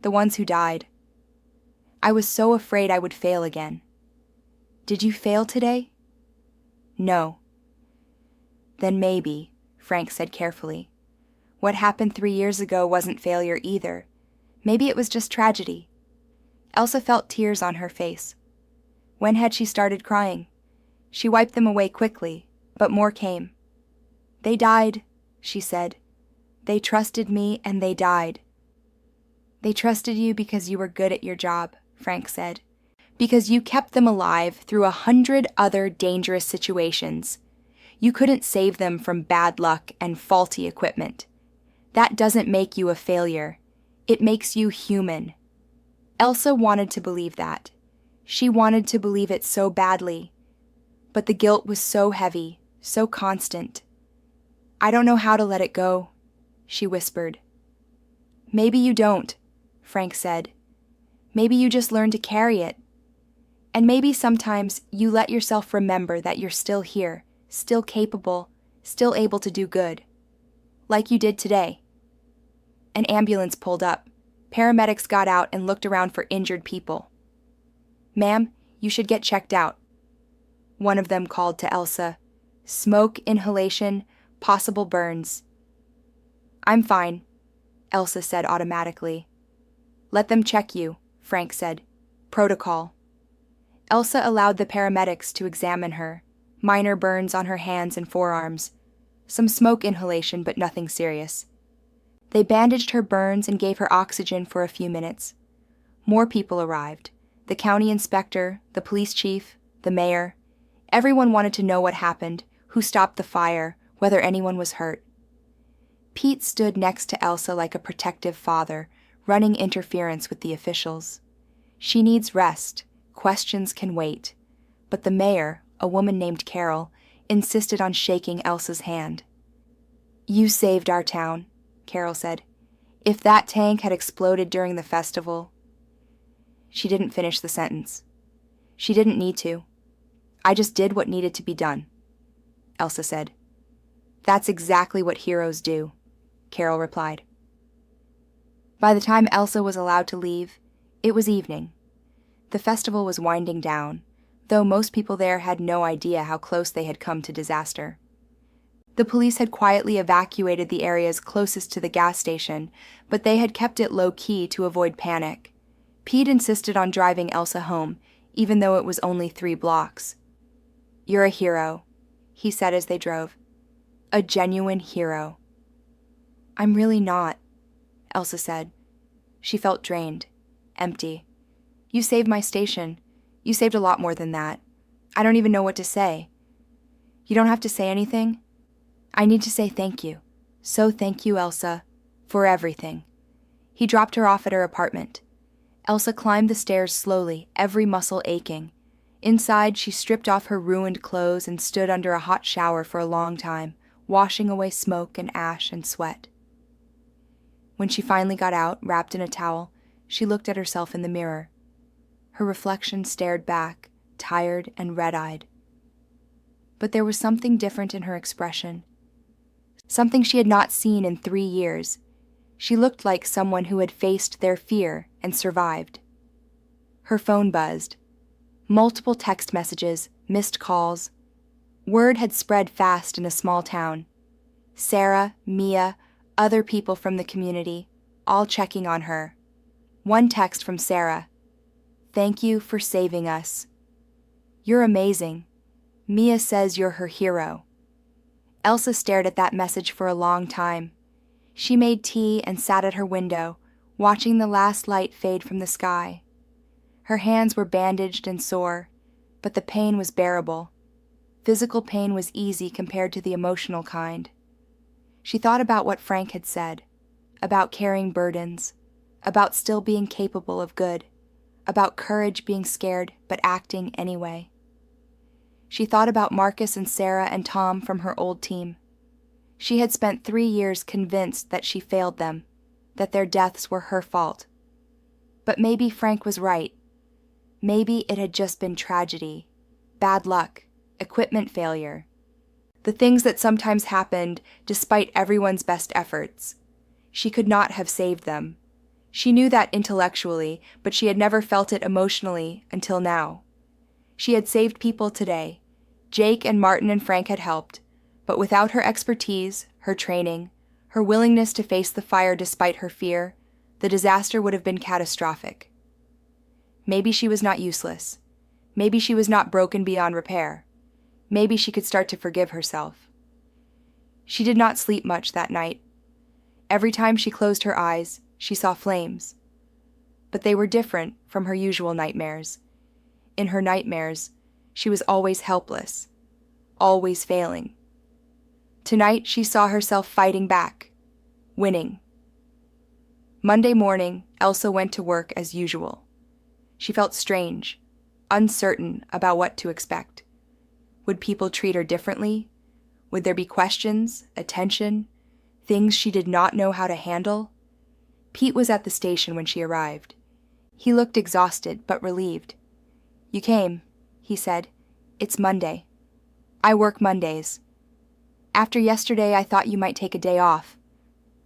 The ones who died. I was so afraid I would fail again." "Did you fail today?" "No." "Then maybe," Frank said carefully. "What happened 3 years ago wasn't failure either. Maybe it was just tragedy." Elsa felt tears on her face. When had she started crying? She wiped them away quickly, but more came. "They died," she said. "They trusted me and they died." "They trusted you because you were good at your job," Frank said. "Because you kept them alive through 100 other dangerous situations. You couldn't save them from bad luck and faulty equipment. That doesn't make you a failure. It makes you human." Elsa wanted to believe that. She wanted to believe it so badly. But the guilt was so heavy, so constant. "I don't know how to let it go," she whispered. "Maybe you don't," Frank said. "Maybe you just learn to carry it. And maybe sometimes you let yourself remember that you're still here, still capable, still able to do good. Like you did today." An ambulance pulled up. Paramedics got out and looked around for injured people. "Ma'am, you should get checked out." One of them called to Elsa. "Smoke inhalation, possible burns." "I'm fine," Elsa said automatically. "Let them check you," Frank said. "Protocol." Elsa allowed the paramedics to examine her. Minor burns on her hands and forearms. Some smoke inhalation, but nothing serious. They bandaged her burns and gave her oxygen for a few minutes. More people arrived. The county inspector, the police chief, the mayor. Everyone wanted to know what happened, who stopped the fire, whether anyone was hurt. Pete stood next to Elsa like a protective father, running interference with the officials. She needs rest. Questions can wait. But the mayor, a woman named Carol, insisted on shaking Elsa's hand. "You saved our town," Carol said. "If that tank had exploded during the festival—" She didn't finish the sentence. She didn't need to. I just did what needed to be done, Elsa said. That's exactly what heroes do, Carol replied. By the time Elsa was allowed to leave, it was evening. The festival was winding down, though most people there had no idea how close they had come to disaster. The police had quietly evacuated the areas closest to the gas station, but they had kept it low-key to avoid panic. Pete insisted on driving Elsa home, even though it was only 3 blocks. "You're a hero," he said as they drove. "A genuine hero." "I'm really not," Elsa said. She felt drained, empty. "You saved my station. You saved a lot more than that. I don't even know what to say." "You don't have to say anything. I need to say thank you. So thank you, Elsa, for everything." He dropped her off at her apartment. Elsa climbed the stairs slowly, every muscle aching. Inside, she stripped off her ruined clothes and stood under a hot shower for a long time, washing away smoke and ash and sweat. When she finally got out, wrapped in a towel, she looked at herself in the mirror. Her reflection stared back, tired and red-eyed. But there was something different in her expression. Something she had not seen in 3 years. She looked like someone who had faced their fear and survived. Her phone buzzed. Multiple text messages, missed calls. Word had spread fast in a small town. Sarah, Mia, other people from the community, all checking on her. One text from Sarah. "Thank you for saving us. You're amazing. Mia says you're her hero." Elsa stared at that message for a long time. She made tea and sat at her window, watching the last light fade from the sky. Her hands were bandaged and sore, but the pain was bearable. Physical pain was easy compared to the emotional kind. She thought about what Frank had said, about carrying burdens, about still being capable of good, about courage being scared but acting anyway. She thought about Marcus and Sarah and Tom from her old team. She had spent 3 years convinced that she failed them, that their deaths were her fault. But maybe Frank was right. Maybe it had just been tragedy, bad luck, equipment failure. The things that sometimes happened despite everyone's best efforts. She could not have saved them. She knew that intellectually, but she had never felt it emotionally until now. She had saved people today. Jake and Martin and Frank had helped, but without her expertise, her training, her willingness to face the fire despite her fear, the disaster would have been catastrophic. Maybe she was not useless. Maybe she was not broken beyond repair. Maybe she could start to forgive herself. She did not sleep much that night. Every time she closed her eyes, she saw flames. But they were different from her usual nightmares. In her nightmares, she was always helpless, always failing. Tonight, she saw herself fighting back, winning. Monday morning, Elsa went to work as usual. She felt strange, uncertain about what to expect. Would people treat her differently? Would there be questions, attention, things she did not know how to handle? Pete was at the station when she arrived. He looked exhausted but relieved. "You came," he said. "It's Monday. I work Mondays. After yesterday, I thought you might take a day off.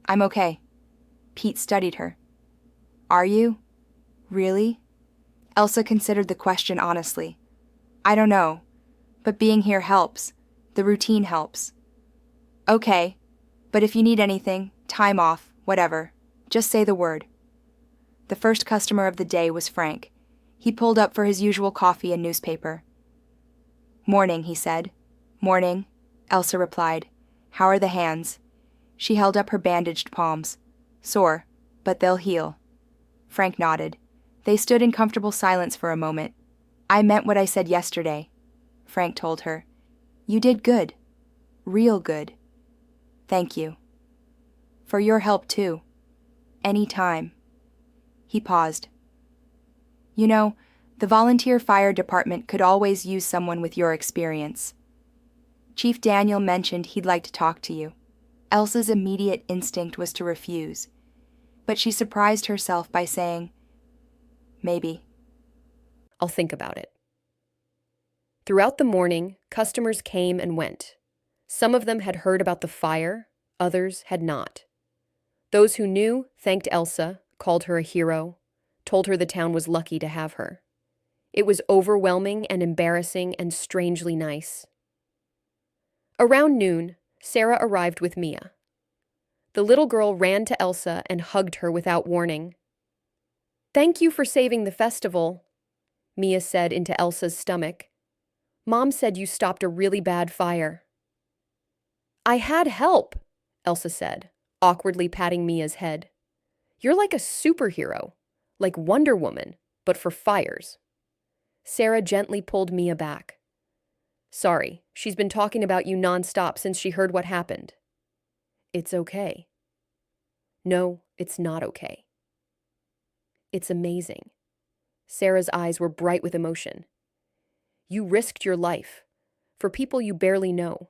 I'm okay." Pete studied her. "Are you? Really?" Elsa considered the question honestly. "I don't know, but being here helps. The routine helps." "Okay, but if you need anything, time off, whatever, just say the word." The first customer of the day was Frank. He pulled up for his usual coffee and newspaper. "Morning," he said. "Morning," Elsa replied. "How are the hands?" She held up her bandaged palms. "Sore, but they'll heal." Frank nodded. They stood in comfortable silence for a moment. "I meant what I said yesterday," Frank told her. "You did good. Real good. Thank you. For your help, too. Any time." He paused. "You know, the volunteer fire department could always use someone with your experience. Chief Daniel mentioned he'd like to talk to you." Elsa's immediate instinct was to refuse, but she surprised herself by saying, "Maybe." I'll think about it. Throughout the morning, customers came and went. Some of them had heard about the fire, others had not. Those who knew thanked Elsa, called her a hero, told her the town was lucky to have her. It was overwhelming and embarrassing and strangely nice. Around noon, Sarah arrived with Mia. The little girl ran to Elsa and hugged her without warning. "Thank you for saving the festival," Mia said into Elsa's stomach. "Mom said you stopped a really bad fire." "I had help," Elsa said, awkwardly patting Mia's head. "You're like a superhero, like Wonder Woman, but for fires." Sarah gently pulled Mia back. "Sorry, she's been talking about you nonstop since she heard what happened." "It's okay." "No, it's not okay." "It's amazing." Sarah's eyes were bright with emotion. "You risked your life. For people you barely know.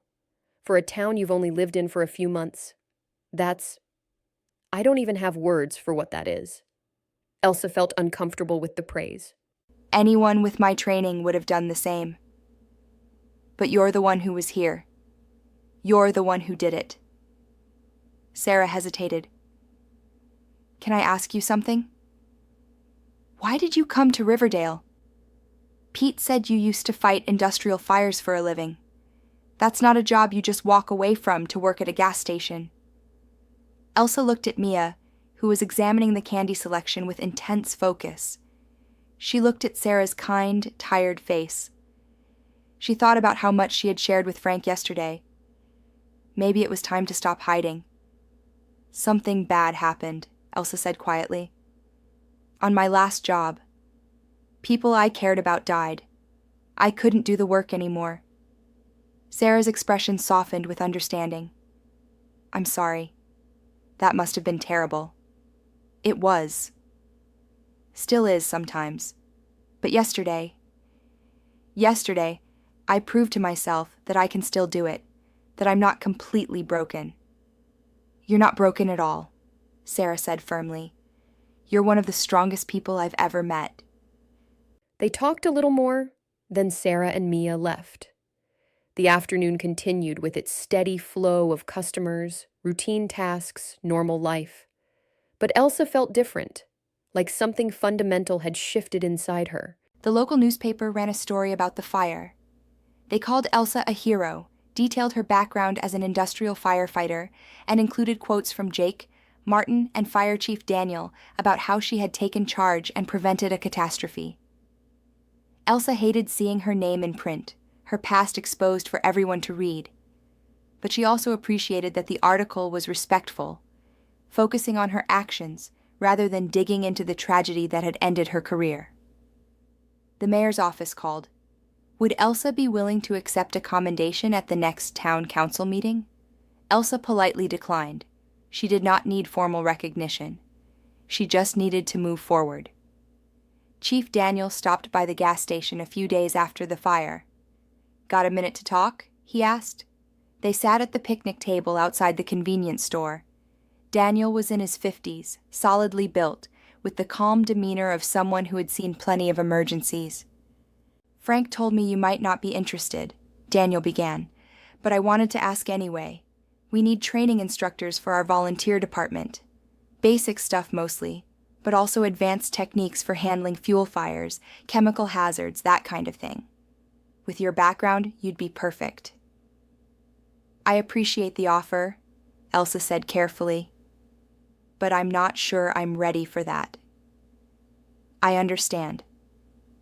For a town you've only lived in for a few months. I don't even have words for what that is." Elsa felt uncomfortable with the praise. Anyone with my training would have done the same. But you're the one who was here. You're the one who did it. Sarah hesitated. "Can I ask you something? Why did you come to Riverdale? Pete said you used to fight industrial fires for a living. That's not a job you just walk away from to work at a gas station." Elsa looked at Mia, who was examining the candy selection with intense focus. She looked at Sarah's kind, tired face. She thought about how much she had shared with Frank yesterday. Maybe it was time to stop hiding. "Something bad happened," Elsa said quietly. "On my last job. People I cared about died. I couldn't do the work anymore." Sarah's expression softened with understanding. "I'm sorry. That must have been terrible." "It was. Still is sometimes. But yesterday, I proved to myself that I can still do it, that I'm not completely broken." "You're not broken at all," Sarah said firmly. "You're one of the strongest people I've ever met." They talked a little more, then Sarah and Mia left. The afternoon continued with its steady flow of customers, routine tasks, normal life. But Elsa felt different, like something fundamental had shifted inside her. The local newspaper ran a story about the fire. They called Elsa a hero, detailed her background as an industrial firefighter, and included quotes from Jake, Martin, and Fire Chief Daniel about how she had taken charge and prevented a catastrophe. Elsa hated seeing her name in print, her past exposed for everyone to read. But she also appreciated that the article was respectful, focusing on her actions rather than digging into the tragedy that had ended her career. The mayor's office called. Would Elsa be willing to accept a commendation at the next town council meeting? Elsa politely declined. She did not need formal recognition. She just needed to move forward. Chief Daniel stopped by the gas station a few days after the fire. "Got a minute to talk?" he asked. They sat at the picnic table outside the convenience store. Daniel was in his 50s, solidly built, with the calm demeanor of someone who had seen plenty of emergencies. "Frank told me you might not be interested," Daniel began, "but I wanted to ask anyway. We need training instructors for our volunteer department. Basic stuff mostly, but also advanced techniques for handling fuel fires, chemical hazards, that kind of thing. With your background, you'd be perfect." "I appreciate the offer," Elsa said carefully, "but I'm not sure I'm ready for that." "I understand.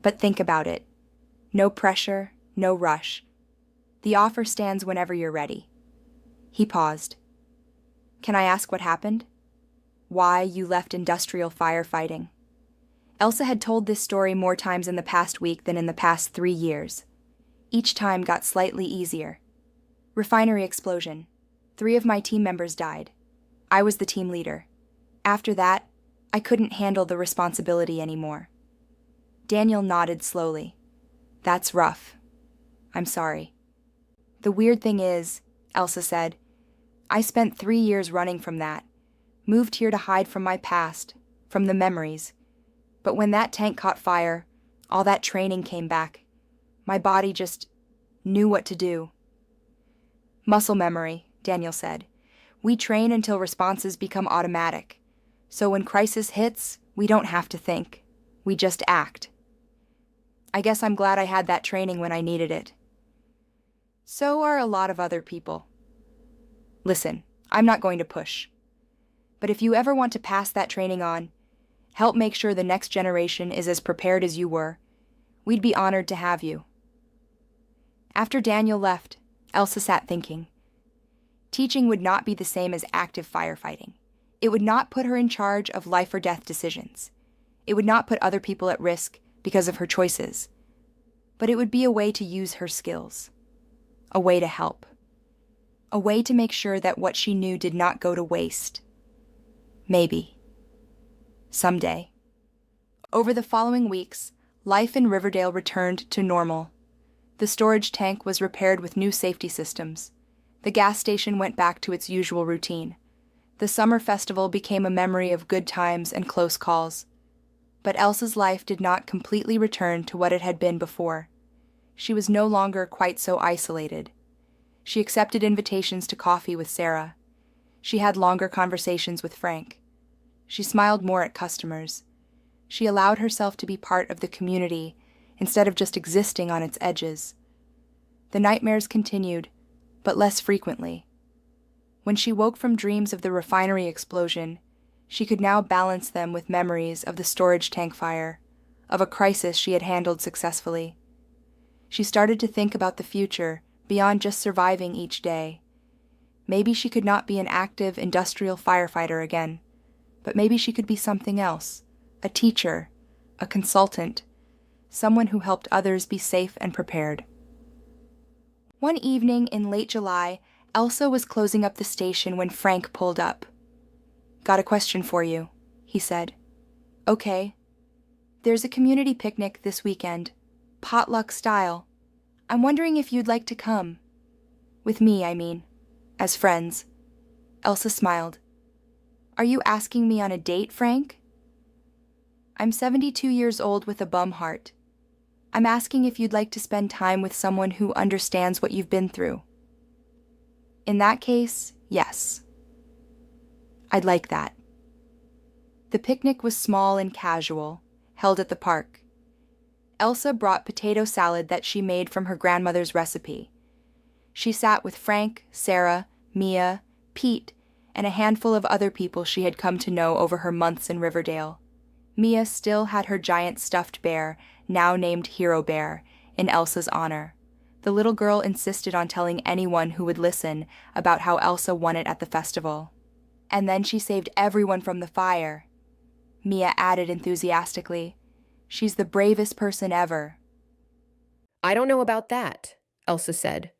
But think about it. No pressure, no rush. The offer stands whenever you're ready." He paused. "Can I ask what happened? Why you left industrial firefighting?" Elsa had told this story more times in the past week than in the past 3 years. Each time got slightly easier. "Refinery explosion. 3 of my team members died. I was the team leader. After that, I couldn't handle the responsibility anymore." Daniel nodded slowly. "That's rough. I'm sorry." "The weird thing is," Elsa said, "I spent 3 years running from that. Moved here to hide from my past, from the memories. But when that tank caught fire, all that training came back. My body just knew what to do. Muscle memory, Daniel said. We train until responses become automatic. So when crisis hits, we don't have to think. We just act. I guess I'm glad I had that training when I needed it. So are a lot of other people. Listen, I'm not going to push. But if you ever want to pass that training on, help make sure the next generation is as prepared as you were, we'd be honored to have you. After Daniel left, Elsa sat thinking. Teaching would not be the same as active firefighting. It would not put her in charge of life or death decisions. It would not put other people at risk because of her choices. But it would be a way to use her skills. A way to help. A way to make sure that what she knew did not go to waste. Maybe. Someday. Over the following weeks, life in Riverdale returned to normal. The storage tank was repaired with new safety systems. The gas station went back to its usual routine. The summer festival became a memory of good times and close calls. But Elsa's life did not completely return to what it had been before. She was no longer quite so isolated. She accepted invitations to coffee with Sarah. She had longer conversations with Frank. She smiled more at customers. She allowed herself to be part of the community instead of just existing on its edges. The nightmares continued, but less frequently. When she woke from dreams of the refinery explosion, she could now balance them with memories of the storage tank fire, of a crisis she had handled successfully. She started to think about the future beyond just surviving each day. Maybe she could not be an active industrial firefighter again, but maybe she could be something else, a teacher, a consultant, someone who helped others be safe and prepared. One evening in late July, Elsa was closing up the station when Frank pulled up. "Got a question for you," he said. "Okay. There's a community picnic this weekend, potluck style. I'm wondering if you'd like to come. With me, I mean. As friends." Elsa smiled. "Are you asking me on a date, Frank?" "I'm 72 years old with a bum heart. I'm asking if you'd like to spend time with someone who understands what you've been through." "In that case, yes." "I'd like that." The picnic was small and casual, held at the park. Elsa brought potato salad that she made from her grandmother's recipe. She sat with Frank, Sarah, Mia, Pete, and a handful of other people she had come to know over her months in Riverdale. Mia still had her giant stuffed bear, now named Hero Bear, in Elsa's honor. The little girl insisted on telling anyone who would listen about how Elsa won it at the festival. "And then she saved everyone from the fire," Mia added enthusiastically. "She's the bravest person ever." "I don't know about that," Elsa said.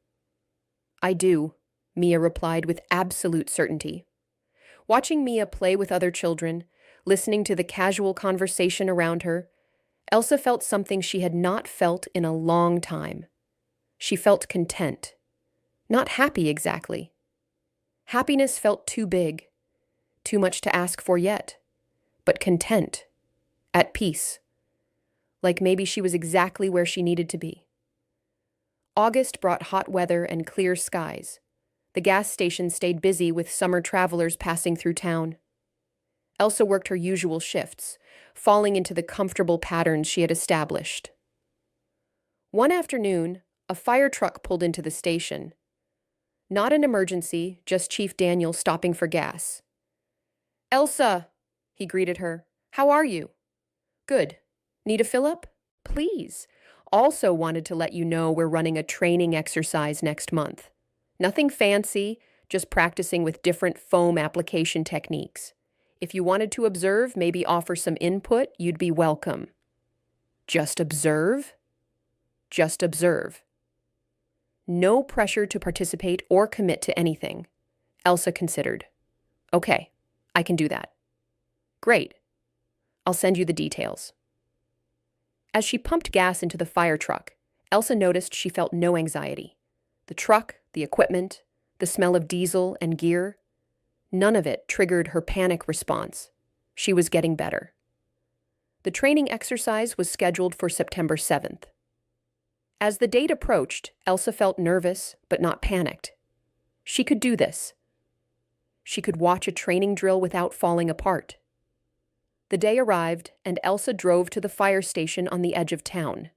"I do," Mia replied with absolute certainty. Watching Mia play with other children, listening to the casual conversation around her, Elsa felt something she had not felt in a long time. She felt content. Not happy exactly. Happiness felt too big, too much to ask for yet, but content, at peace, like maybe she was exactly where she needed to be. August brought hot weather and clear skies. The gas station stayed busy with summer travelers passing through town. Elsa worked her usual shifts, falling into the comfortable patterns she had established. One afternoon, a fire truck pulled into the station. Not an emergency, just Chief Daniel stopping for gas. "Elsa," he greeted her. "How are you?" "Good. Need a fill-up?" "Please. Also wanted to let you know we're running a training exercise next month. Nothing fancy, just practicing with different foam application techniques. If you wanted to observe, maybe offer some input, you'd be welcome." "Just observe?" "Just observe. No pressure to participate or commit to anything." Elsa considered. "Okay, I can do that." "Great. I'll send you the details." As she pumped gas into the fire truck, Elsa noticed she felt no anxiety. The truck, the equipment, the smell of diesel and gear, none of it triggered her panic response. She was getting better. The training exercise was scheduled for September 7th. As the date approached, Elsa felt nervous, but not panicked. She could do this. She could watch a training drill without falling apart. The day arrived, and Elsa drove to the fire station on the edge of town.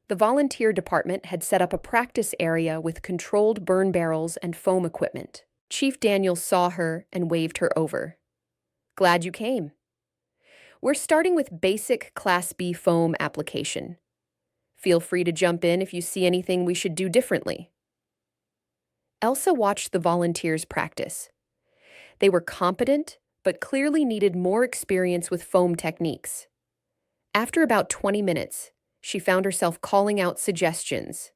The volunteer department had set up a practice area with controlled burn barrels and foam equipment. Chief Daniel saw her and waved her over. "Glad you came. We're starting with basic Class B foam application. Feel free to jump in if you see anything we should do differently." Elsa watched the volunteers practice. They were competent, but clearly needed more experience with foam techniques. After about 20 minutes, she found herself calling out suggestions.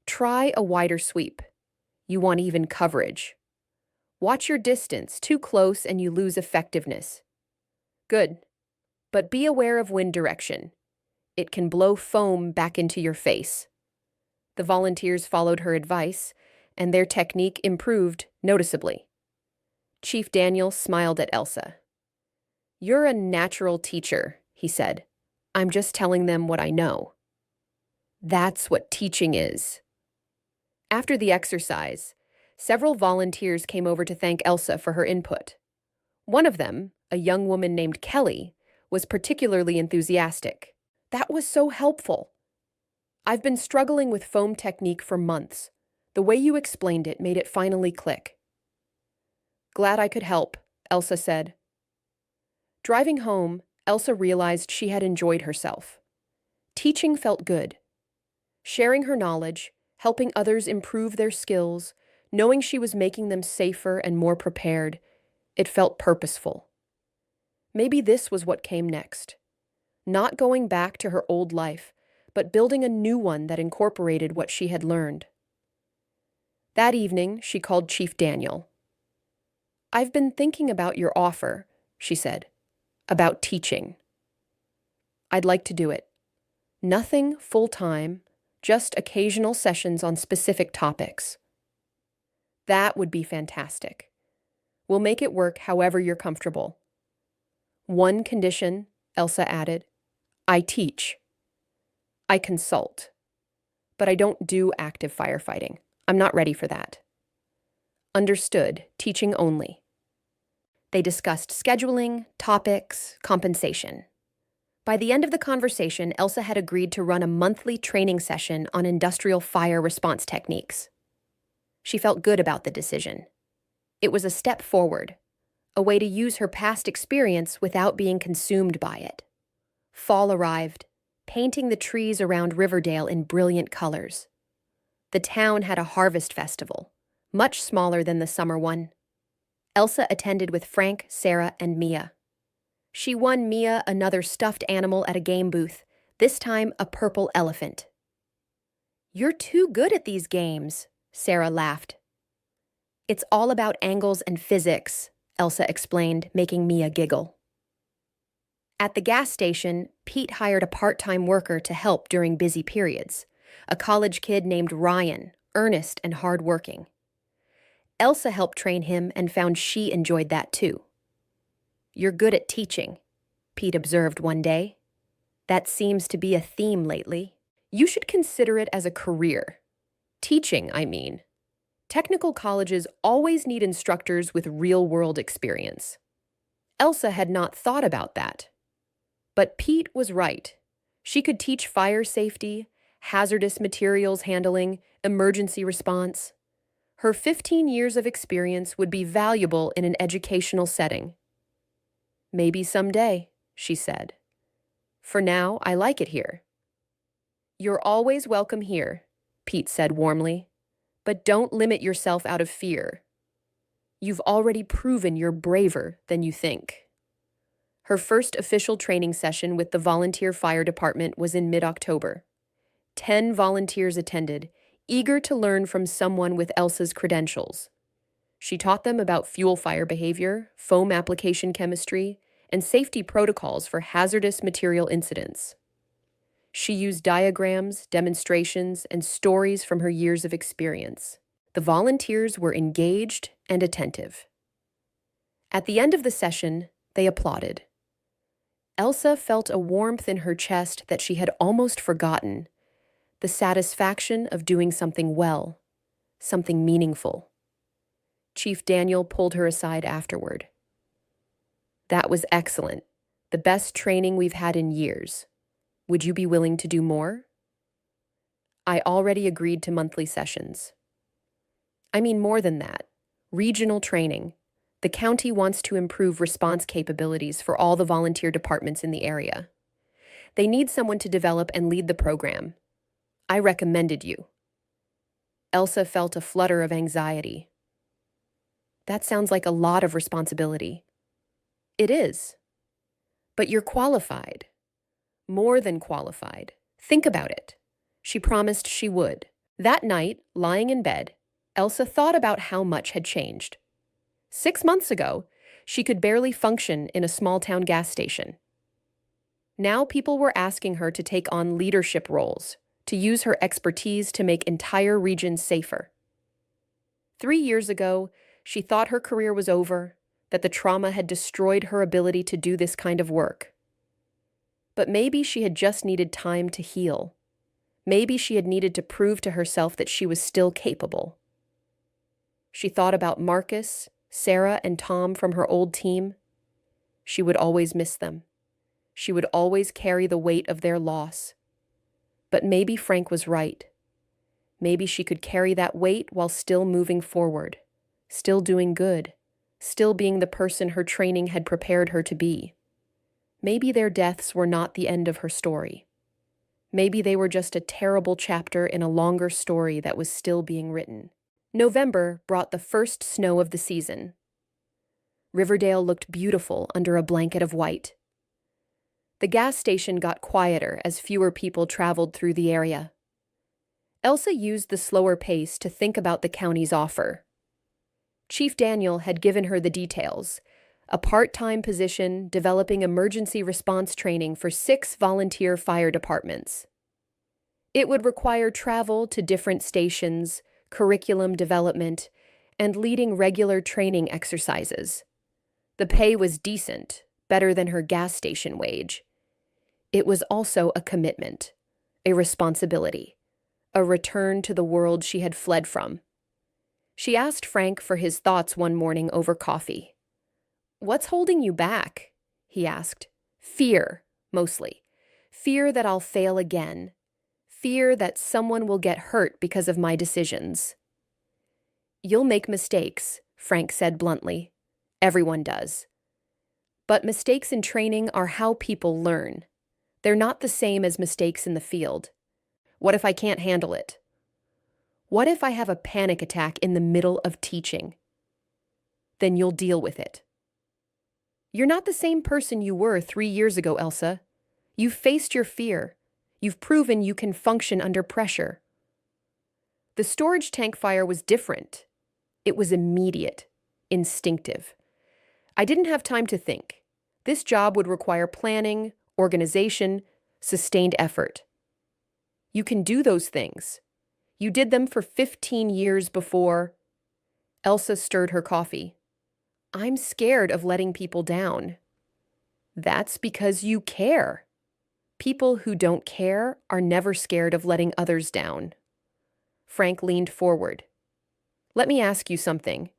Try a wider sweep. You want even coverage. Watch your distance. Too close and you lose effectiveness. Good. But be aware of wind direction. It can blow foam back into your face. The volunteers followed her advice, and their technique improved noticeably. Chief Daniel smiled at Elsa. "You're a natural teacher," he said. "I'm just telling them what I know." That's what teaching is. After the exercise, several volunteers came over to thank Elsa for her input. One of them, a young woman named Kelly, was particularly enthusiastic. "That was so helpful. I've been struggling with foam technique for months. The way you explained it made it finally click." "Glad I could help," Elsa said. Driving home, Elsa realized she had enjoyed herself. Teaching felt good. Sharing her knowledge, helping others improve their skills, knowing she was making them safer and more prepared, it felt purposeful. Maybe this was what came next. Not going back to her old life, but building a new one that incorporated what she had learned. That evening, she called Chief Daniel. "I've been thinking about your offer," she said, "about teaching. I'd like to do it. Nothing full-time, just occasional sessions on specific topics." "That would be fantastic. We'll make it work however you're comfortable." "One condition," Elsa added. "I teach. I consult. But I don't do active firefighting. I'm not ready for that." "Understood. Teaching only." They discussed scheduling, topics, compensation. By the end of the conversation, Elsa had agreed to run a monthly training session on industrial fire response techniques. She felt good about the decision. It was a step forward, a way to use her past experience without being consumed by it. Fall arrived, painting the trees around Riverdale in brilliant colors. The town had a harvest festival, much smaller than the summer one. Elsa attended with Frank, Sarah, and Mia. She won Mia another stuffed animal at a game booth, this time a purple elephant. "You're too good at these games," Sarah laughed. "It's all about angles and physics," Elsa explained, making Mia giggle. At the gas station, Pete hired a part-time worker to help during busy periods, a college kid named Ryan, earnest and hard-working. Elsa helped train him and found she enjoyed that too. "You're good at teaching," Pete observed one day. "That seems to be a theme lately. You should consider it as a career. Teaching, I mean. Technical colleges always need instructors with real-world experience." Elsa had not thought about that. But Pete was right. She could teach fire safety, hazardous materials handling, emergency response. Her 15 years of experience would be valuable in an educational setting. "Maybe someday," she said. "For now, I like it here." "You're always welcome here," Pete said warmly. "But don't limit yourself out of fear. You've already proven you're braver than you think." Her first official training session with the volunteer fire department was in mid-October. 10 volunteers attended, eager to learn from someone with Elsa's credentials. She taught them about fuel fire behavior, foam application chemistry, and safety protocols for hazardous material incidents. She used diagrams, demonstrations, and stories from her years of experience. The volunteers were engaged and attentive. At the end of the session, they applauded. Elsa felt a warmth in her chest that she had almost forgotten. the satisfaction of doing something well, something meaningful. Chief Daniel pulled her aside afterward. That was excellent. The best training we've had in years. Would you be willing to do more? I already agreed to monthly sessions. I mean more than that. Regional training. The county wants to improve response capabilities for all the volunteer departments in the area. They need someone to develop and lead the program. I recommended you. Elsa felt a flutter of anxiety. That sounds like a lot of responsibility. It is. But you're qualified. More than qualified. Think about it. She promised she would. That night, lying in bed, Elsa thought about how much had changed. 6 months ago, she could barely function in a small-town gas station. Now people were asking her to take on leadership roles, to use her expertise to make entire regions safer. 3 years ago, she thought her career was over, that the trauma had destroyed her ability to do this kind of work. But maybe she had just needed time to heal. Maybe she had needed to prove to herself that she was still capable. She thought about Marcus, Sarah, and Tom from her old team. She would always miss them. She would always carry the weight of their loss. But maybe Frank was right. Maybe she could carry that weight while still moving forward, still doing good, still being the person her training had prepared her to be. Maybe their deaths were not the end of her story. Maybe they were just a terrible chapter in a longer story that was still being written. November brought the first snow of the season. Riverdale looked beautiful under a blanket of white. The gas station got quieter as fewer people traveled through the area. Elsa used the slower pace to think about the county's offer. Chief Daniel had given her the details: a part-time position developing emergency response training for 6 volunteer fire departments. It would require travel to different stations, curriculum development, and leading regular training exercises. The pay was decent, better than her gas station wage. It was also a commitment, a responsibility, a return to the world she had fled from. She asked Frank for his thoughts one morning over coffee. "What's holding you back?" he asked. "Fear, mostly. Fear that I'll fail again. Fear that someone will get hurt because of my decisions." "You'll make mistakes," Frank said bluntly. "Everyone does. But mistakes in training are how people learn. They're not the same as mistakes in the field. What if I can't handle it? What if I have a panic attack in the middle of teaching? Then you'll deal with it. You're not the same person you were 3 years ago, Elsa. You've faced your fear. You've proven you can function under pressure." The storage tank fire was different. It was immediate, instinctive. "I didn't have time to think. This job would require planning, organization, sustained effort. You can do those things. You did them for 15 years before." Elsa stirred her coffee. "I'm scared of letting people down." "That's because you care. People who don't care are never scared of letting others down." Frank leaned forward. "Let me ask you something.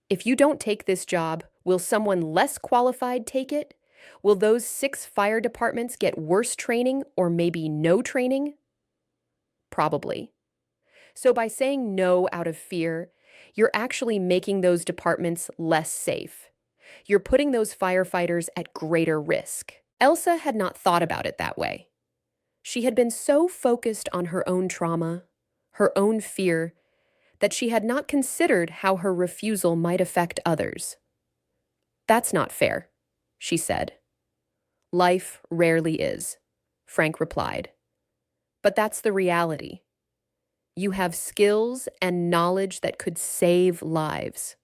If you don't take this job, will someone less qualified take it? Will those 6 fire departments get worse training or maybe no training?" "Probably." So by saying no out of fear, you're actually making those departments less safe. You're putting those firefighters at greater risk. Elsa had not thought about it that way. She had been so focused on her own trauma, her own fear, that she had not considered how her refusal might affect others. "That's not fair," she said. "Life rarely is," Frank replied. "But that's the reality. You have skills and knowledge that could save lives.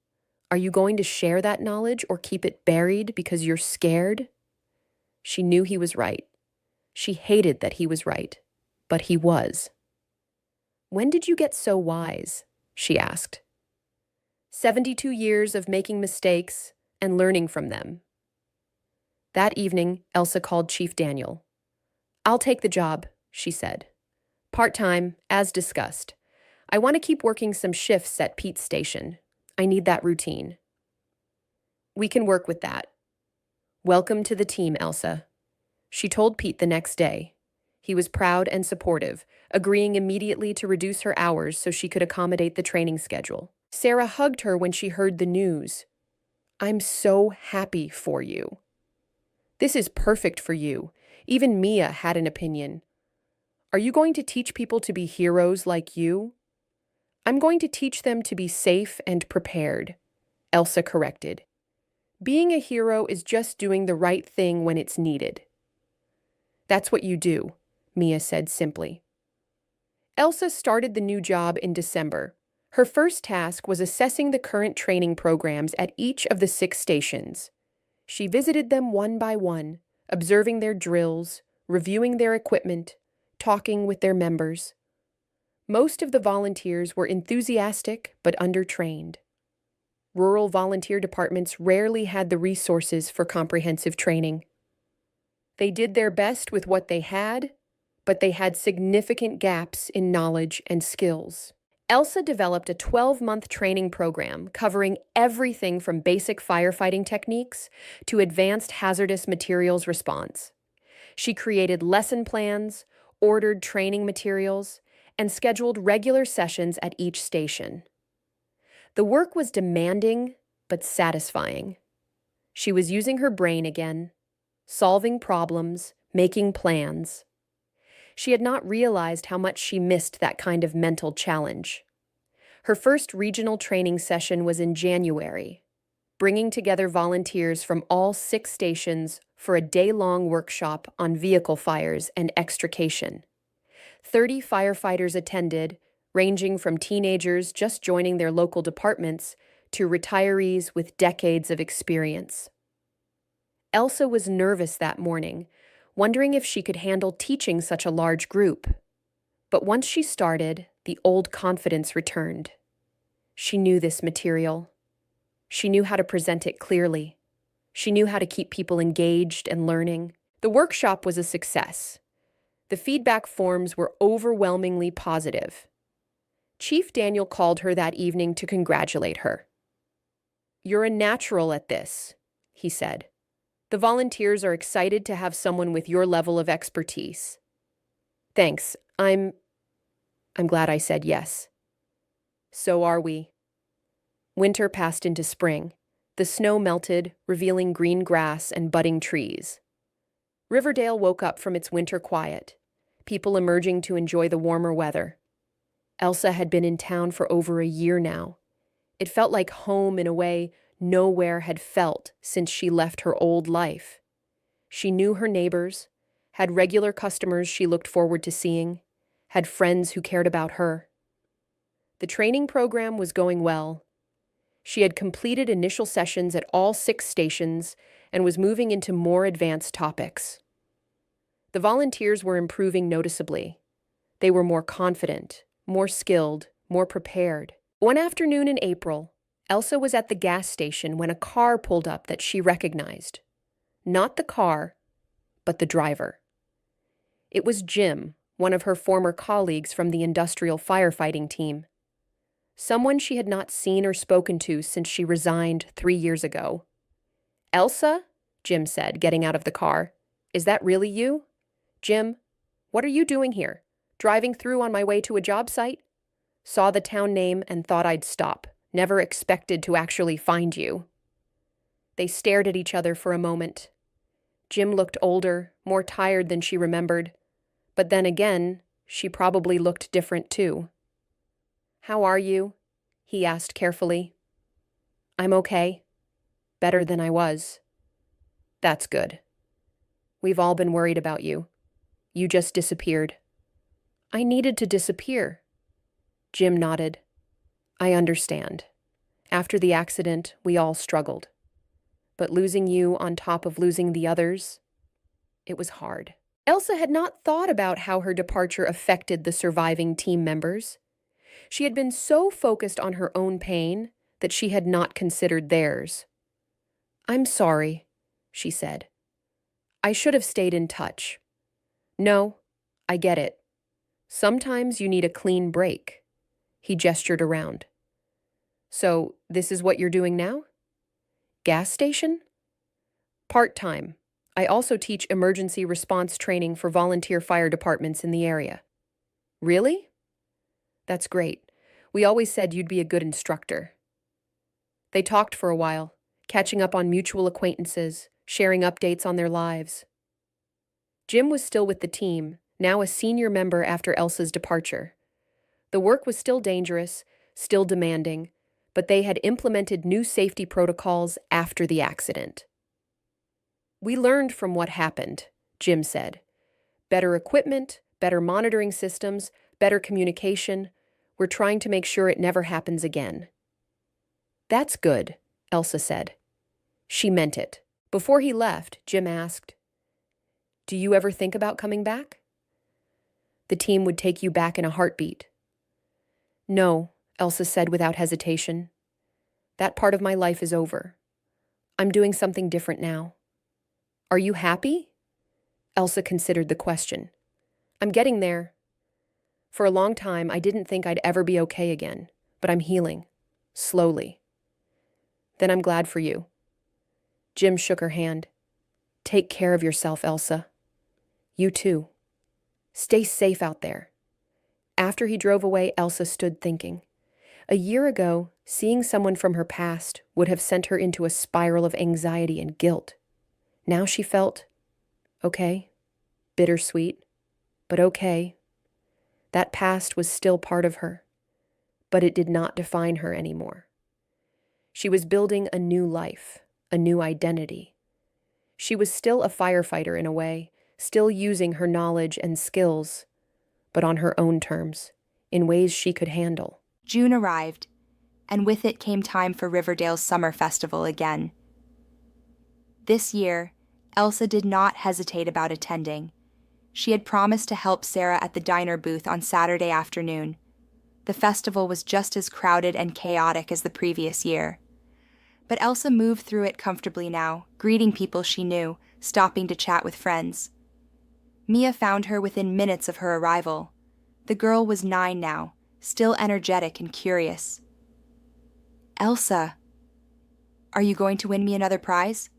Are you going to share that knowledge or keep it buried because you're scared?" She knew he was right. She hated that he was right, but he was. "When did you get so wise?" she asked. 72 years of making mistakes and learning from them. That evening, Elsa called Chief Daniel. "I'll take the job," she said. Part-time, as discussed. I want to keep working some shifts at Pete's station. I need that routine. We can work with that. Welcome to the team, Elsa. She told Pete the next day. He was proud and supportive, agreeing immediately to reduce her hours so she could accommodate the training schedule. Sarah hugged her when she heard the news. I'm so happy for you. This is perfect for you. Even Mia had an opinion. Are you going to teach people to be heroes like you? I'm going to teach them to be safe and prepared, Elsa corrected. Being a hero is just doing the right thing when it's needed. That's what you do, Mia said simply. Elsa started the new job in December. Her first task was assessing the current training programs at each of the 6 stations. She visited them one by one, observing their drills, reviewing their equipment, talking with their members. Most of the volunteers were enthusiastic but undertrained. Rural volunteer departments rarely had the resources for comprehensive training. They did their best with what they had, but they had significant gaps in knowledge and skills. Elsa developed a 12-month training program covering everything from basic firefighting techniques to advanced hazardous materials response. She created lesson plans, ordered training materials, and scheduled regular sessions at each station. The work was demanding but satisfying. She was using her brain again, solving problems, making plans. She had not realized how much she missed that kind of mental challenge. Her first regional training session was in January, bringing together volunteers from all 6 stations for a day-long workshop on vehicle fires and extrication. 30 firefighters attended, ranging from teenagers just joining their local departments to retirees with decades of experience. Elsa was nervous that morning, wondering if she could handle teaching such a large group. But once she started, the old confidence returned. She knew this material. She knew how to present it clearly. She knew how to keep people engaged and learning. The workshop was a success. The feedback forms were overwhelmingly positive. Chief Daniel called her that evening to congratulate her. "You're a natural at this," he said. "The volunteers are excited to have someone with your level of expertise." "Thanks. I'm glad I said yes." "So are we." Winter passed into spring. The snow melted, revealing green grass and budding trees. Riverdale woke up from its winter quiet, people emerging to enjoy the warmer weather. Elsa had been in town for over a year now. It felt like home in a way nowhere had felt since she left her old life. She knew her neighbors, had regular customers she looked forward to seeing, had friends who cared about her. The training program was going well. She had completed initial sessions at all 6 stations and was moving into more advanced topics. The volunteers were improving noticeably. They were more confident, more skilled, more prepared. One afternoon in April, Elsa was at the gas station when a car pulled up that she recognized. Not the car, but the driver. It was Jim, one of her former colleagues from the industrial firefighting team. Someone she had not seen or spoken to since she resigned 3 years ago. "Elsa?" Jim said, getting out of the car. "Is that really you?" "Jim, what are you doing here? Driving through on my way to a job site? Saw the town name and thought I'd stop. Never expected to actually find you." They stared at each other for a moment. Jim looked older, more tired than she remembered. But then again, she probably looked different too. "How are you?" he asked carefully. "I'm okay. Better than I was." "That's good. We've all been worried about you. You just disappeared." "I needed to disappear." Jim nodded. "I understand. After the accident, we all struggled. But losing you on top of losing the others, it was hard." Elsa had not thought about how her departure affected the surviving team members. She had been so focused on her own pain that she had not considered theirs. "I'm sorry," she said. "I should have stayed in touch." "No, I get it. Sometimes you need a clean break. He gestured around. So, this is what you're doing now? Gas station? Part-time. I also teach emergency response training for volunteer fire departments in the area. Really? That's great. We always said you'd be a good instructor. They talked for a while, catching up on mutual acquaintances, sharing updates on their lives. Jim was still with the team, now a senior member after Elsa's departure. The work was still dangerous, still demanding, but they had implemented new safety protocols after the accident. We learned from what happened, Jim said. Better equipment, better monitoring systems, better communication. We're trying to make sure it never happens again. That's good, Elsa said. She meant it. Before he left, Jim asked, "Do you ever think about coming back?" The team would take you back in a heartbeat. No, Elsa said without hesitation. That part of my life is over. I'm doing something different now. Are you happy? Elsa considered the question. I'm getting there. For a long time, I didn't think I'd ever be okay again, but I'm healing. Slowly. Then I'm glad for you. Jim shook her hand. Take care of yourself, Elsa. You too. Stay safe out there. After he drove away, Elsa stood thinking. A year ago, seeing someone from her past would have sent her into a spiral of anxiety and guilt. Now she felt okay, bittersweet, but okay. That past was still part of her, but it did not define her anymore. She was building a new life, a new identity. She was still a firefighter in a way, still using her knowledge and skills, but on her own terms, in ways she could handle. June arrived, and with it came time for Riverdale's summer festival again. This year, Elsa did not hesitate about attending. She had promised to help Sarah at the diner booth on Saturday afternoon. The festival was just as crowded and chaotic as the previous year. But Elsa moved through it comfortably now, greeting people she knew, stopping to chat with friends. Mia found her within minutes of her arrival. The girl was 9 now, still energetic and curious. Elsa, are you going to win me another prize?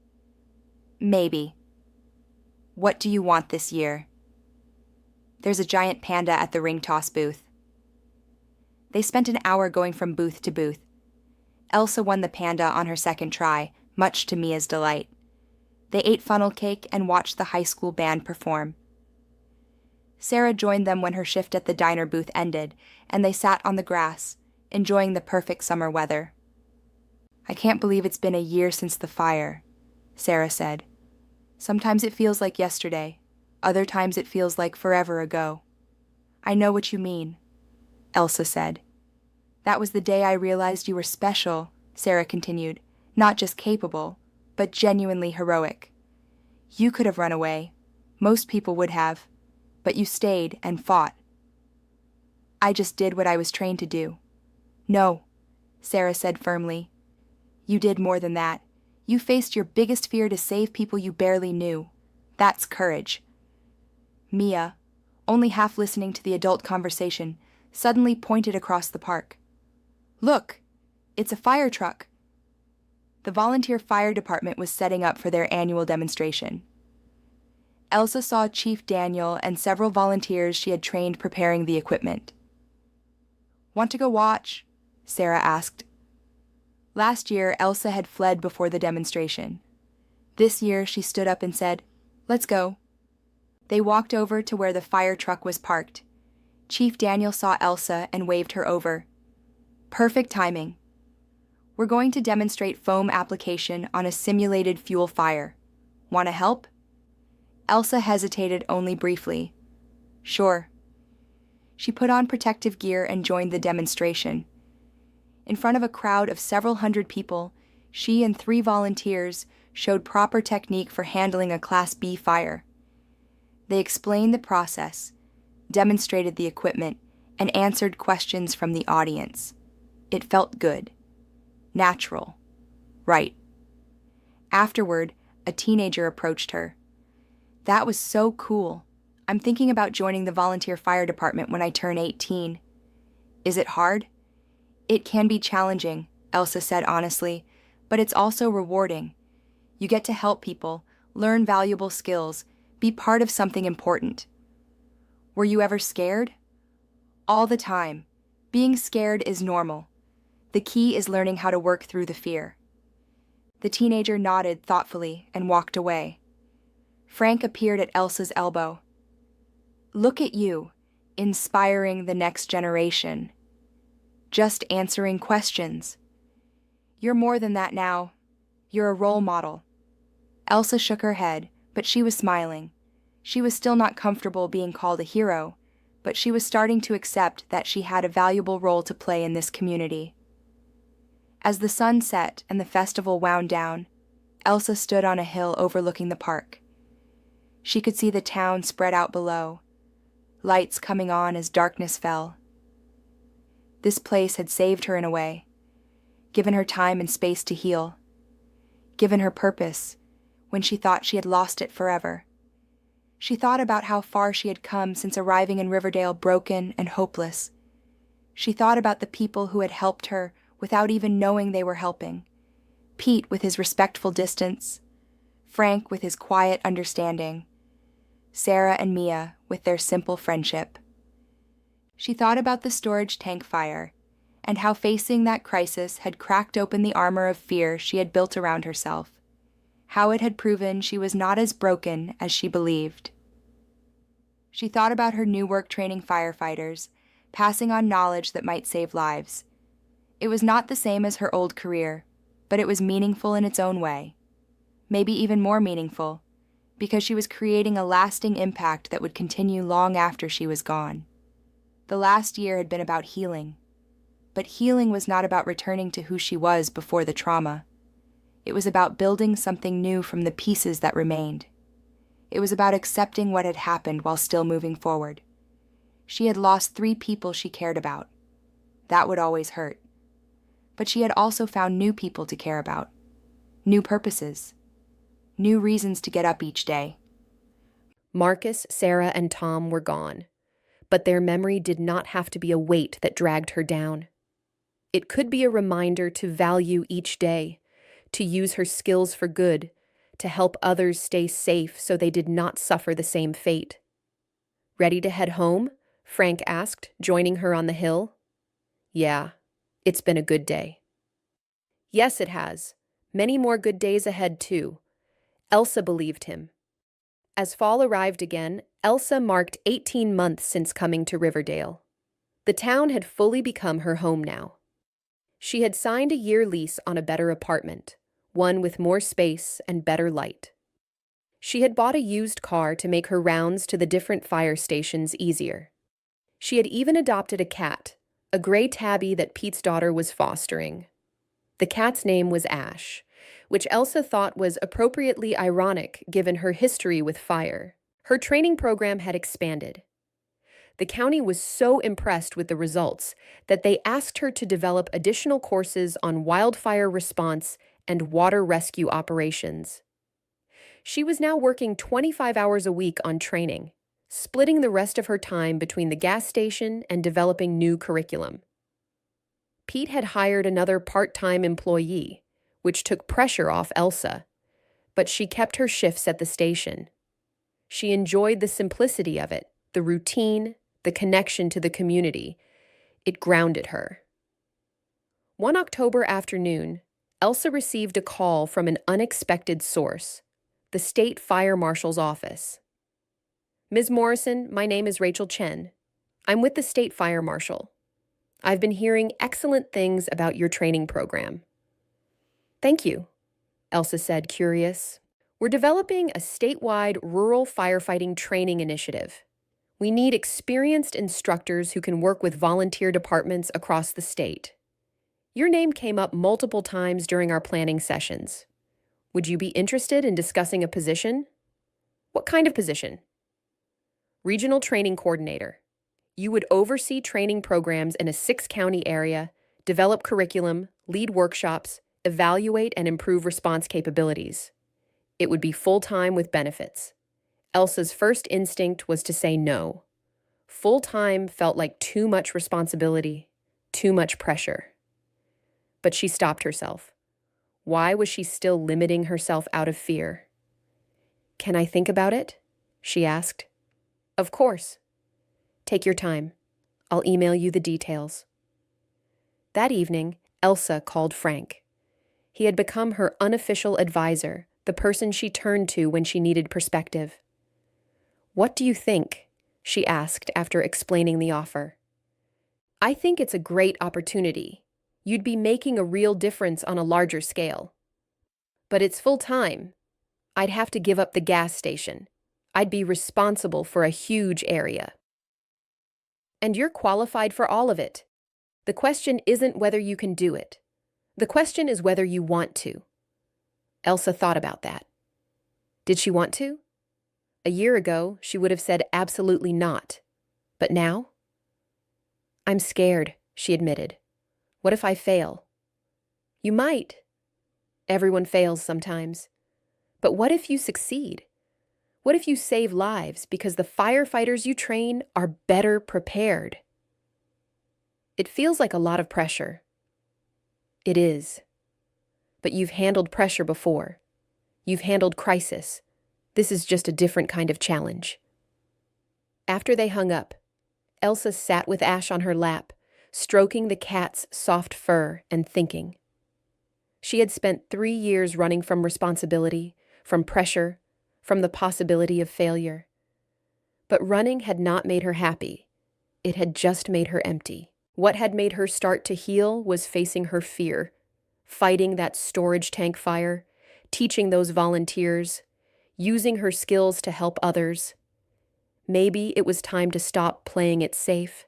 Maybe. What do you want this year? There's a giant panda at the ring toss booth. They spent an hour going from booth to booth. Elsa won the panda on her second try, much to Mia's delight. They ate funnel cake and watched the high school band perform. Sarah joined them when her shift at the diner booth ended, and they sat on the grass, enjoying the perfect summer weather. I can't believe it's been a year since the fire, Sarah said. Sometimes it feels like yesterday. Other times it feels like forever ago. I know what you mean, Elsa said. That was the day I realized you were special, Sarah continued, not just capable, but genuinely heroic. You could have run away. Most people would have. But you stayed and fought. I just did what I was trained to do. No, Sarah said firmly. You did more than that. You faced your biggest fear to save people you barely knew. That's courage. Mia, only half listening to the adult conversation, suddenly pointed across the park. Look, it's a fire truck. The volunteer fire department was setting up for their annual demonstration. Elsa saw Chief Daniel and several volunteers she had trained preparing the equipment. Want to go watch? Sarah asked. Last year, Elsa had fled before the demonstration. This year, she stood up and said, Let's go. They walked over to where the fire truck was parked. Chief Daniel saw Elsa and waved her over. Perfect timing. We're going to demonstrate foam application on a simulated fuel fire. Want to help? Elsa hesitated only briefly. Sure. She put on protective gear and joined the demonstration. In front of a crowd of several hundred people, she and 3 volunteers showed proper technique for handling a Class B fire. They explained the process, demonstrated the equipment, and answered questions from the audience. It felt good. Natural. Right. Afterward, a teenager approached her. That was so cool. I'm thinking about joining the volunteer fire department when I turn 18. Is it hard? It can be challenging, Elsa said honestly, but it's also rewarding. You get to help people, learn valuable skills, be part of something important. Were you ever scared? All the time. Being scared is normal. The key is learning how to work through the fear. The teenager nodded thoughtfully and walked away. Frank appeared at Elsa's elbow. Look at you, inspiring the next generation. Just answering questions. You're more than that now. You're a role model. Elsa shook her head, but she was smiling. She was still not comfortable being called a hero, but she was starting to accept that she had a valuable role to play in this community. As the sun set and the festival wound down, Elsa stood on a hill overlooking the park. She could see the town spread out below, lights coming on as darkness fell. This place had saved her in a way, given her time and space to heal, given her purpose when she thought she had lost it forever. She thought about how far she had come since arriving in Riverdale broken and hopeless. She thought about the people who had helped her without even knowing they were helping. Pete with his respectful distance, Frank with his quiet understanding, Sarah and Mia with their simple friendship. She thought about the storage tank fire and how facing that crisis had cracked open the armor of fear she had built around herself, how it had proven she was not as broken as she believed. She thought about her new work training firefighters, passing on knowledge that might save lives. It was not the same as her old career, but it was meaningful in its own way. Maybe even more meaningful, because she was creating a lasting impact that would continue long after she was gone. The last year had been about healing, but healing was not about returning to who she was before the trauma. It was about building something new from the pieces that remained. It was about accepting what had happened while still moving forward. She had lost 3 people she cared about. That would always hurt. But she had also found new people to care about, new purposes, new reasons to get up each day. Marcus, Sarah, and Tom were gone, but their memory did not have to be a weight that dragged her down. It could be a reminder to value each day, to use her skills for good, to help others stay safe so they did not suffer the same fate. Ready to head home? Frank asked, joining her on the hill. Yeah, it's been a good day. Yes, it has. Many more good days ahead, too. Elsa believed him. As fall arrived again, Elsa marked 18 months since coming to Riverdale. The town had fully become her home now. She had signed a year lease on a better apartment, one with more space and better light. She had bought a used car to make her rounds to the different fire stations easier. She had even adopted a cat, a gray tabby that Pete's daughter was fostering. The cat's name was Ash, which Elsa thought was appropriately ironic given her history with fire. Her training program had expanded. The county was so impressed with the results that they asked her to develop additional courses on wildfire response and water rescue operations. She was now working 25 hours a week on training, splitting the rest of her time between the gas station and developing new curriculum. Pete had hired another part-time employee, which took pressure off Elsa, but she kept her shifts at the station. She enjoyed the simplicity of it, the routine, the connection to the community. It grounded her. One October afternoon, Elsa received a call from an unexpected source, the state fire marshal's office. Ms. Morrison, my name is Rachel Chen. I'm with the state fire marshal. I've been hearing excellent things about your training program. Thank you, Elsa said, curious. We're developing a statewide rural firefighting training initiative. We need experienced instructors who can work with volunteer departments across the state. Your name came up multiple times during our planning sessions. Would you be interested in discussing a position? What kind of position? Regional Training Coordinator. You would oversee training programs in a 6-county area, develop curriculum, lead workshops, evaluate and improve response capabilities. It would be full-time with benefits. Elsa's first instinct was to say no. Full-time felt like too much responsibility, too much pressure. But she stopped herself. Why was she still limiting herself out of fear? "Can I think about it?" she asked. "Of course. Take your time. I'll email you the details." That evening, Elsa called Frank. He had become her unofficial advisor, the person she turned to when she needed perspective. "What do you think?" she asked after explaining the offer. "I think it's a great opportunity. You'd be making a real difference on a larger scale. But it's full-time. I'd have to give up the gas station. I'd be responsible for a huge area. And you're qualified for all of it. The question isn't whether you can do it. The question is whether you want to." Elsa thought about that. Did she want to? A year ago, she would have said absolutely not. But now? "I'm scared," she admitted. "What if I fail?" "You might. Everyone fails sometimes. But what if you succeed? What if you save lives because the firefighters you train are better prepared?" It feels like a lot of pressure. It is. But you've handled pressure before. You've handled crisis. This is just a different kind of challenge. After they hung up, Elsa sat with Ash on her lap, stroking the cat's soft fur and thinking. She had spent 3 years running from responsibility, from pressure, from the possibility of failure. But running had not made her happy. It had just made her empty. What had made her start to heal was facing her fear, fighting that storage tank fire, teaching those volunteers, using her skills to help others. Maybe it was time to stop playing it safe.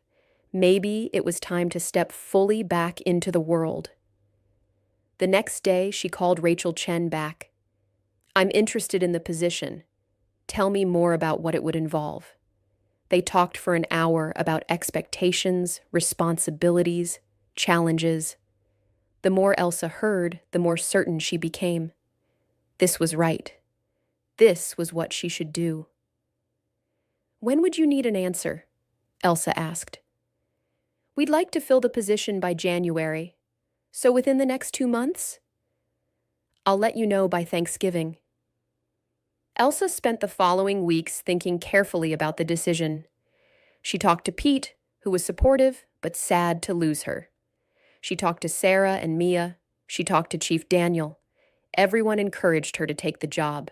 Maybe it was time to step fully back into the world. The next day, she called Rachel Chen back. "I'm interested in the position. Tell me more about what it would involve." They talked for an hour about expectations, responsibilities, challenges. The more Elsa heard, the more certain she became. This was right. This was what she should do. "When would you need an answer?" Elsa asked. "We'd like to fill the position by January. So within the next 2 months? I'll let you know by Thanksgiving." Elsa spent the following weeks thinking carefully about the decision. She talked to Pete, who was supportive but sad to lose her. She talked to Sarah and Mia. She talked to Chief Daniel. Everyone encouraged her to take the job.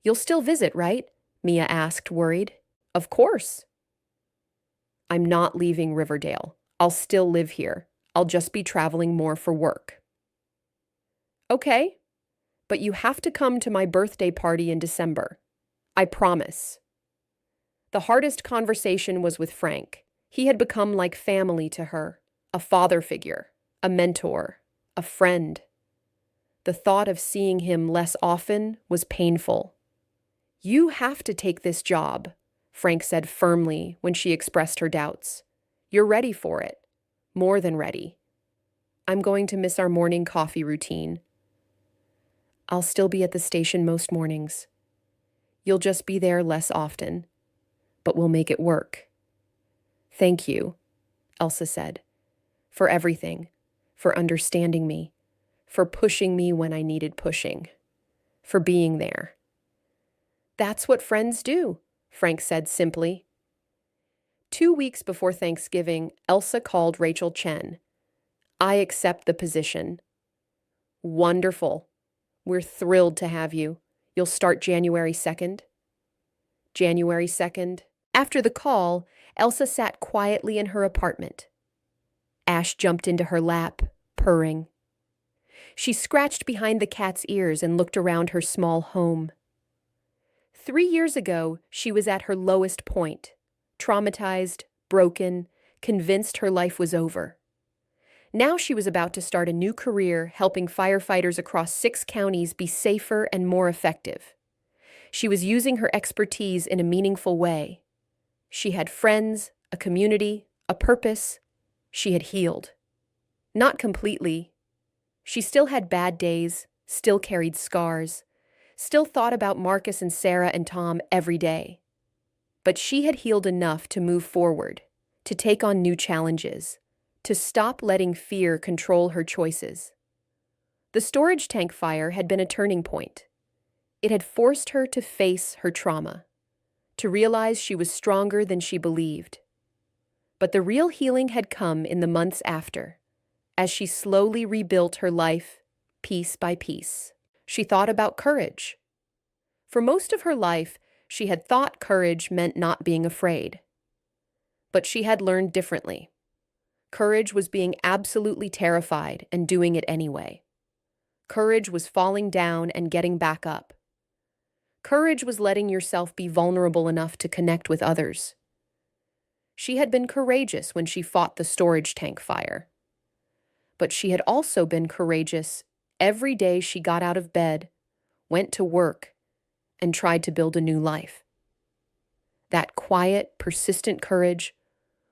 "You'll still visit, right?" Mia asked, worried. "Of course." "I'm not leaving Riverdale. I'll still live here. I'll just be traveling more for work." "Okay, but you have to come to my birthday party in December. I promise." The hardest conversation was with Frank. He had become like family to her, a father figure, a mentor, a friend. The thought of seeing him less often was painful. "You have to take this job," Frank said firmly when she expressed her doubts. "You're ready for it. More than ready." "I'm going to miss our morning coffee routine." "I'll still be at the station most mornings. You'll just be there less often, but we'll make it work." "Thank you," Elsa said, "for everything, for understanding me, for pushing me when I needed pushing, for being there." "That's what friends do," Frank said simply. 2 weeks before Thanksgiving, Elsa called Rachel Chen. "I accept the position." "Wonderful. We're thrilled to have you. You'll start January 2nd. January 2nd. After the call, Elsa sat quietly in her apartment. Ash jumped into her lap, purring. She scratched behind the cat's ears and looked around her small home. 3 years ago, she was at her lowest point, traumatized, broken, convinced her life was over. Now she was about to start a new career helping firefighters across 6 counties be safer and more effective. She was using her expertise in a meaningful way. She had friends, a community, a purpose. She had healed. Not completely. She still had bad days, still carried scars, still thought about Marcus and Sarah and Tom every day. But she had healed enough to move forward, to take on new challenges, to stop letting fear control her choices. The storage tank fire had been a turning point. It had forced her to face her trauma, to realize she was stronger than she believed. But the real healing had come in the months after, as she slowly rebuilt her life, piece by piece. She thought about courage. For most of her life, she had thought courage meant not being afraid. But she had learned differently. Courage was being absolutely terrified and doing it anyway. Courage was falling down and getting back up. Courage was letting yourself be vulnerable enough to connect with others. She had been courageous when she fought the storage tank fire. But she had also been courageous every day she got out of bed, went to work, and tried to build a new life. That quiet, persistent courage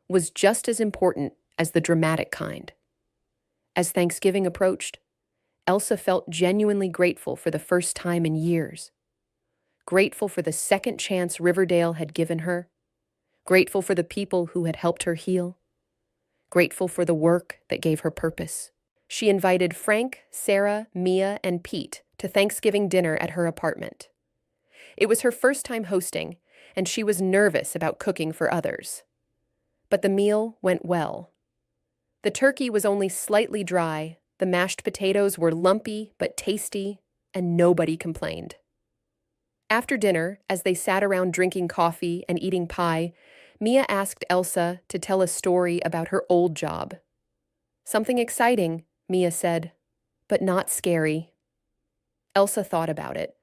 was just as important as the dramatic kind. As Thanksgiving approached, Elsa felt genuinely grateful for the first time in years. Grateful for the second chance Riverdale had given her. Grateful for the people who had helped her heal. Grateful for the work that gave her purpose. She invited Frank, Sarah, Mia, and Pete to Thanksgiving dinner at her apartment. It was her first time hosting, and she was nervous about cooking for others. But the meal went well. The turkey was only slightly dry, the mashed potatoes were lumpy but tasty, and nobody complained. After dinner, as they sat around drinking coffee and eating pie, Mia asked Elsa to tell a story about her old job. Something exciting, Mia said, but not scary. Elsa thought about it.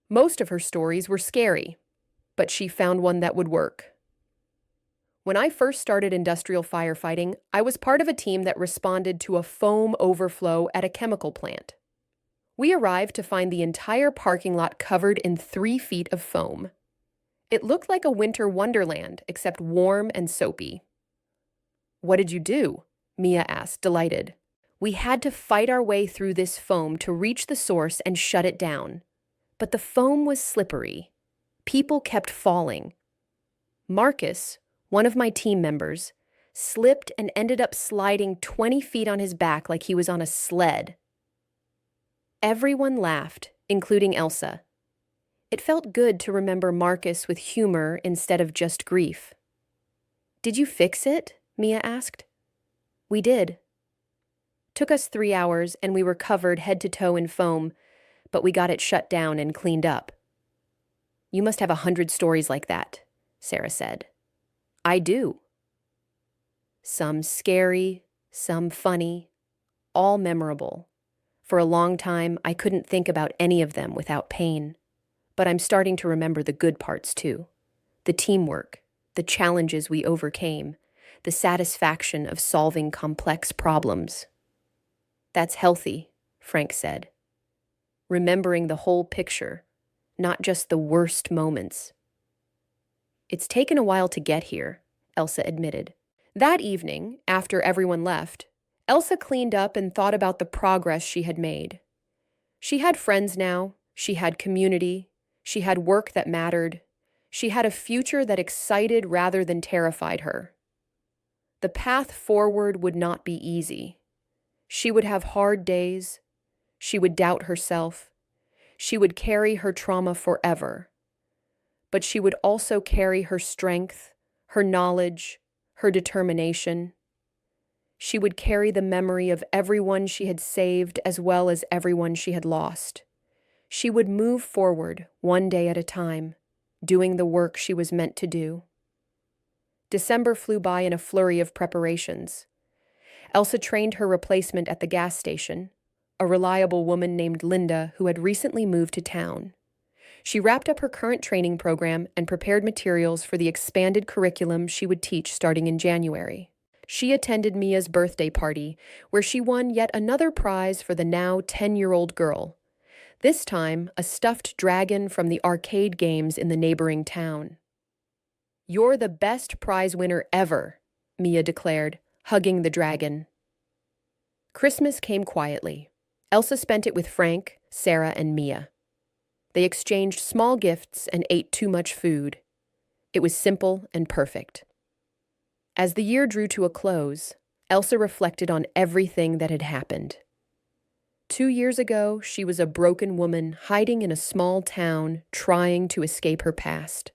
Most of her stories were scary, but she found one that would work. When I first started industrial firefighting, I was part of a team that responded to a foam overflow at a chemical plant. We arrived to find the entire parking lot covered in 3 feet of foam. It looked like a winter wonderland, except warm and soapy. "What did you do?" Mia asked, delighted. "We had to fight our way through this foam to reach the source and shut it down. But the foam was slippery. People kept falling. Marcus, one of my team members, slipped and ended up sliding 20 feet on his back like he was on a sled." Everyone laughed, including Elsa. It felt good to remember Marcus with humor instead of just grief. "Did you fix it?" Mia asked. "We did. Took us 3 hours and we were covered head to toe in foam, but we got it shut down and cleaned up." "You must have 100 stories like that," Sarah said. "I do. Some scary, some funny, all memorable. For a long time, I couldn't think about any of them without pain. But I'm starting to remember the good parts too. The teamwork, the challenges we overcame, the satisfaction of solving complex problems." "That's healthy," Frank said. "Remembering the whole picture, not just the worst moments." "It's taken a while to get here," Elsa admitted. That evening, after everyone left, Elsa cleaned up and thought about the progress she had made. She had friends now, she had community, she had work that mattered, she had a future that excited rather than terrified her. The path forward would not be easy. She would have hard days, she would doubt herself, she would carry her trauma forever. But she would also carry her strength, her knowledge, her determination. She would carry the memory of everyone she had saved as well as everyone she had lost. She would move forward one day at a time, doing the work she was meant to do. December flew by in a flurry of preparations. Elsa trained her replacement at the gas station, a reliable woman named Linda who had recently moved to town. She wrapped up her current training program and prepared materials for the expanded curriculum she would teach starting in January. She attended Mia's birthday party, where she won yet another prize for the now 10-year-old girl. This time, a stuffed dragon from the arcade games in the neighboring town. "You're the best prize winner ever," Mia declared, hugging the dragon. Christmas came quietly. Elsa spent it with Frank, Sarah, and Mia. They exchanged small gifts and ate too much food. It was simple and perfect. As the year drew to a close, Elsa reflected on everything that had happened. 2 years ago, she was a broken woman hiding in a small town, trying to escape her past.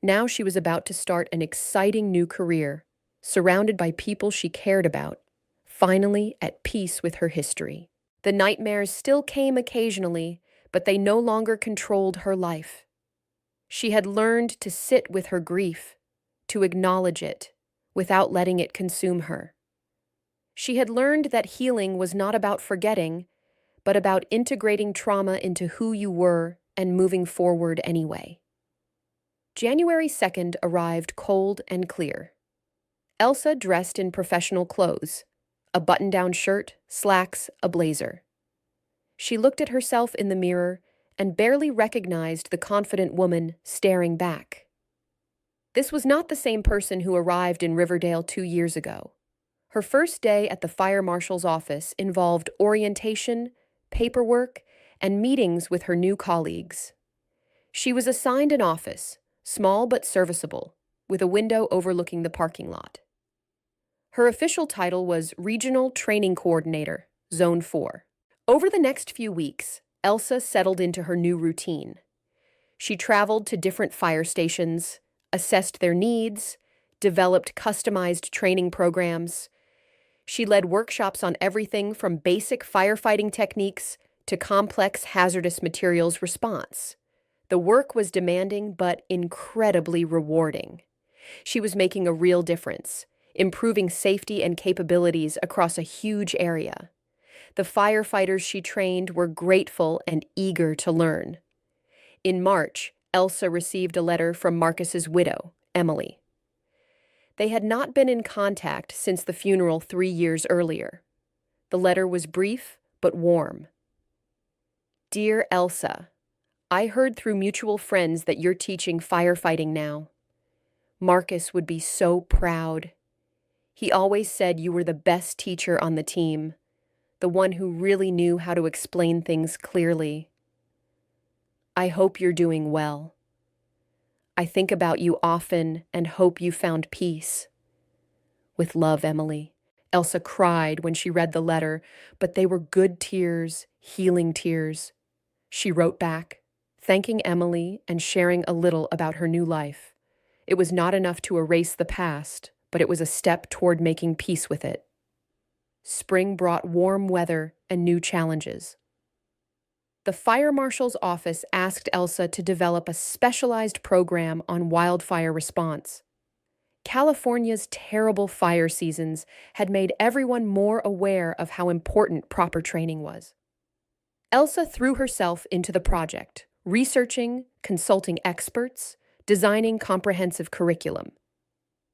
Now she was about to start an exciting new career, surrounded by people she cared about, finally at peace with her history. The nightmares still came occasionally, but they no longer controlled her life. She had learned to sit with her grief, to acknowledge it, without letting it consume her. She had learned that healing was not about forgetting, but about integrating trauma into who you were and moving forward anyway. January 2nd arrived cold and clear. Elsa dressed in professional clothes, a button-down shirt, slacks, a blazer. She looked at herself in the mirror and barely recognized the confident woman staring back. This was not the same person who arrived in Riverdale 2 years ago. Her first day at the fire marshal's office involved orientation, paperwork, and meetings with her new colleagues. She was assigned an office, small but serviceable, with a window overlooking the parking lot. Her official title was Regional Training Coordinator, Zone 4. Over the next few weeks, Elsa settled into her new routine. She traveled to different fire stations, assessed their needs, developed customized training programs. She led workshops on everything from basic firefighting techniques to complex hazardous materials response. The work was demanding but incredibly rewarding. She was making a real difference, improving safety and capabilities across a huge area. The firefighters she trained were grateful and eager to learn. In March, Elsa received a letter from Marcus's widow, Emily. They had not been in contact since the funeral 3 years earlier. The letter was brief but warm. Dear Elsa, I heard through mutual friends that you're teaching firefighting now. Marcus would be so proud. He always said you were the best teacher on the team, the one who really knew how to explain things clearly. I hope you're doing well. I think about you often and hope you found peace. With love, Emily. Elsa cried when she read the letter, but they were good tears, healing tears. She wrote back, thanking Emily and sharing a little about her new life. It was not enough to erase the past, but it was a step toward making peace with it. Spring brought warm weather and new challenges. The fire marshal's office asked Elsa to develop a specialized program on wildfire response. California's terrible fire seasons had made everyone more aware of how important proper training was. Elsa threw herself into the project, researching, consulting experts, designing comprehensive curriculum.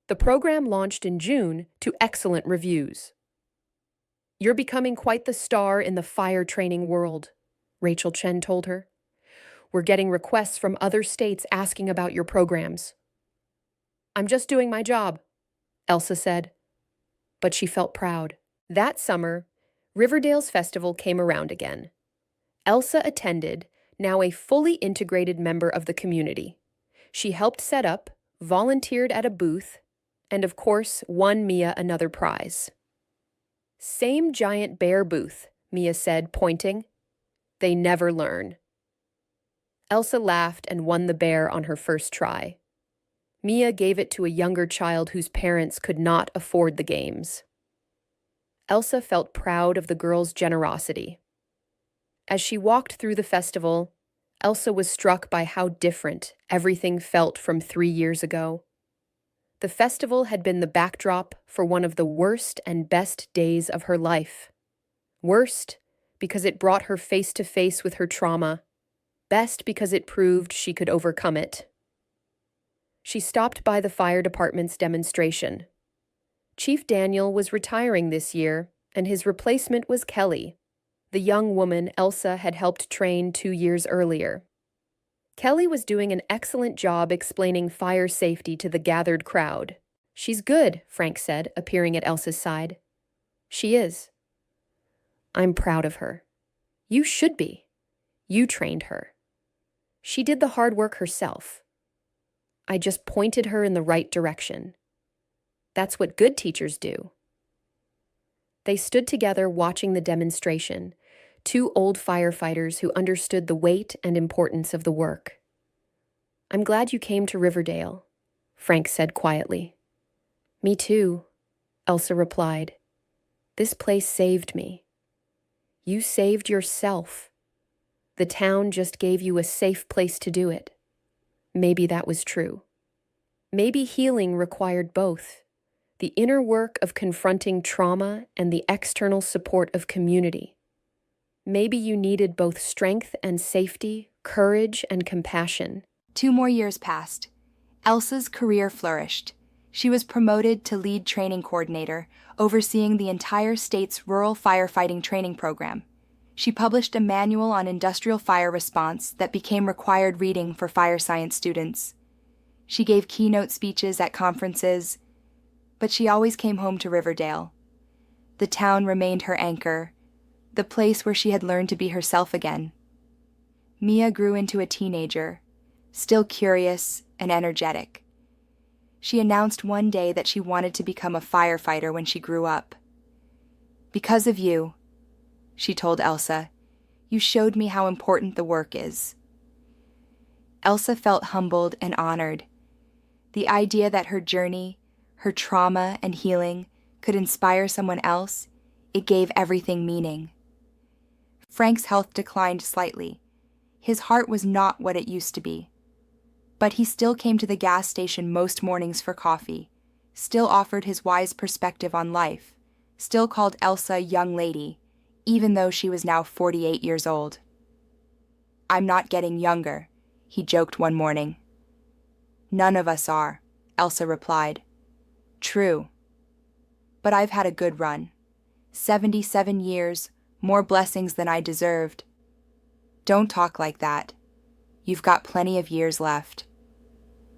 The program launched in June to excellent reviews. You're becoming quite the star in the fire training world, Rachel Chen told her. We're getting requests from other states asking about your programs. I'm just doing my job, Elsa said. But she felt proud. That summer, Riverdale's festival came around again. Elsa attended, now a fully integrated member of the community. She helped set up, volunteered at a booth, and of course, won Mia another prize. Same giant bear booth, Mia said, pointing. They never learn. Elsa laughed and won the bear on her first try. Mia gave it to a younger child whose parents could not afford the games. Elsa felt proud of the girl's generosity. As she walked through the festival, Elsa was struck by how different everything felt from 3 years ago. The festival had been the backdrop for one of the worst and best days of her life. Worst, because it brought her face to face with her trauma. Best, because it proved she could overcome it. She stopped by the fire department's demonstration. Chief Daniel was retiring this year, and his replacement was Kelly, the young woman Elsa had helped train 2 years earlier. Kelly was doing an excellent job explaining fire safety to the gathered crowd. She's good, Frank said, appearing at Elsa's side. She is. I'm proud of her. You should be. You trained her. She did the hard work herself. I just pointed her in the right direction. That's what good teachers do. They stood together watching the demonstration, two old firefighters who understood the weight and importance of the work. "I'm glad you came to Riverdale," Frank said quietly. "Me too," Elsa replied. "This place saved me. You saved yourself. The town just gave you a safe place to do it." Maybe that was true. Maybe healing required both: the inner work of confronting trauma and the external support of community. Maybe you needed both strength and safety, courage and compassion. 2 more years passed. Elsa's career flourished. She was promoted to lead training coordinator, overseeing the entire state's rural firefighting training program. She published a manual on industrial fire response that became required reading for fire science students. She gave keynote speeches at conferences, but she always came home to Riverdale. The town remained her anchor, the place where she had learned to be herself again. Mia grew into a teenager, still curious and energetic. She announced one day that she wanted to become a firefighter when she grew up. "Because of you," she told Elsa, "you showed me how important the work is." Elsa felt humbled and honored. The idea that her journey, her trauma and healing could inspire someone else, it gave everything meaning. Frank's health declined slightly. His heart was not what it used to be. But he still came to the gas station most mornings for coffee, still offered his wise perspective on life, still called Elsa young lady, even though she was now 48 years old. "I'm not getting younger," he joked one morning. "None of us are," Elsa replied. "True. But I've had a good run. 77 years, more blessings than I deserved." "Don't talk like that. You've got plenty of years left."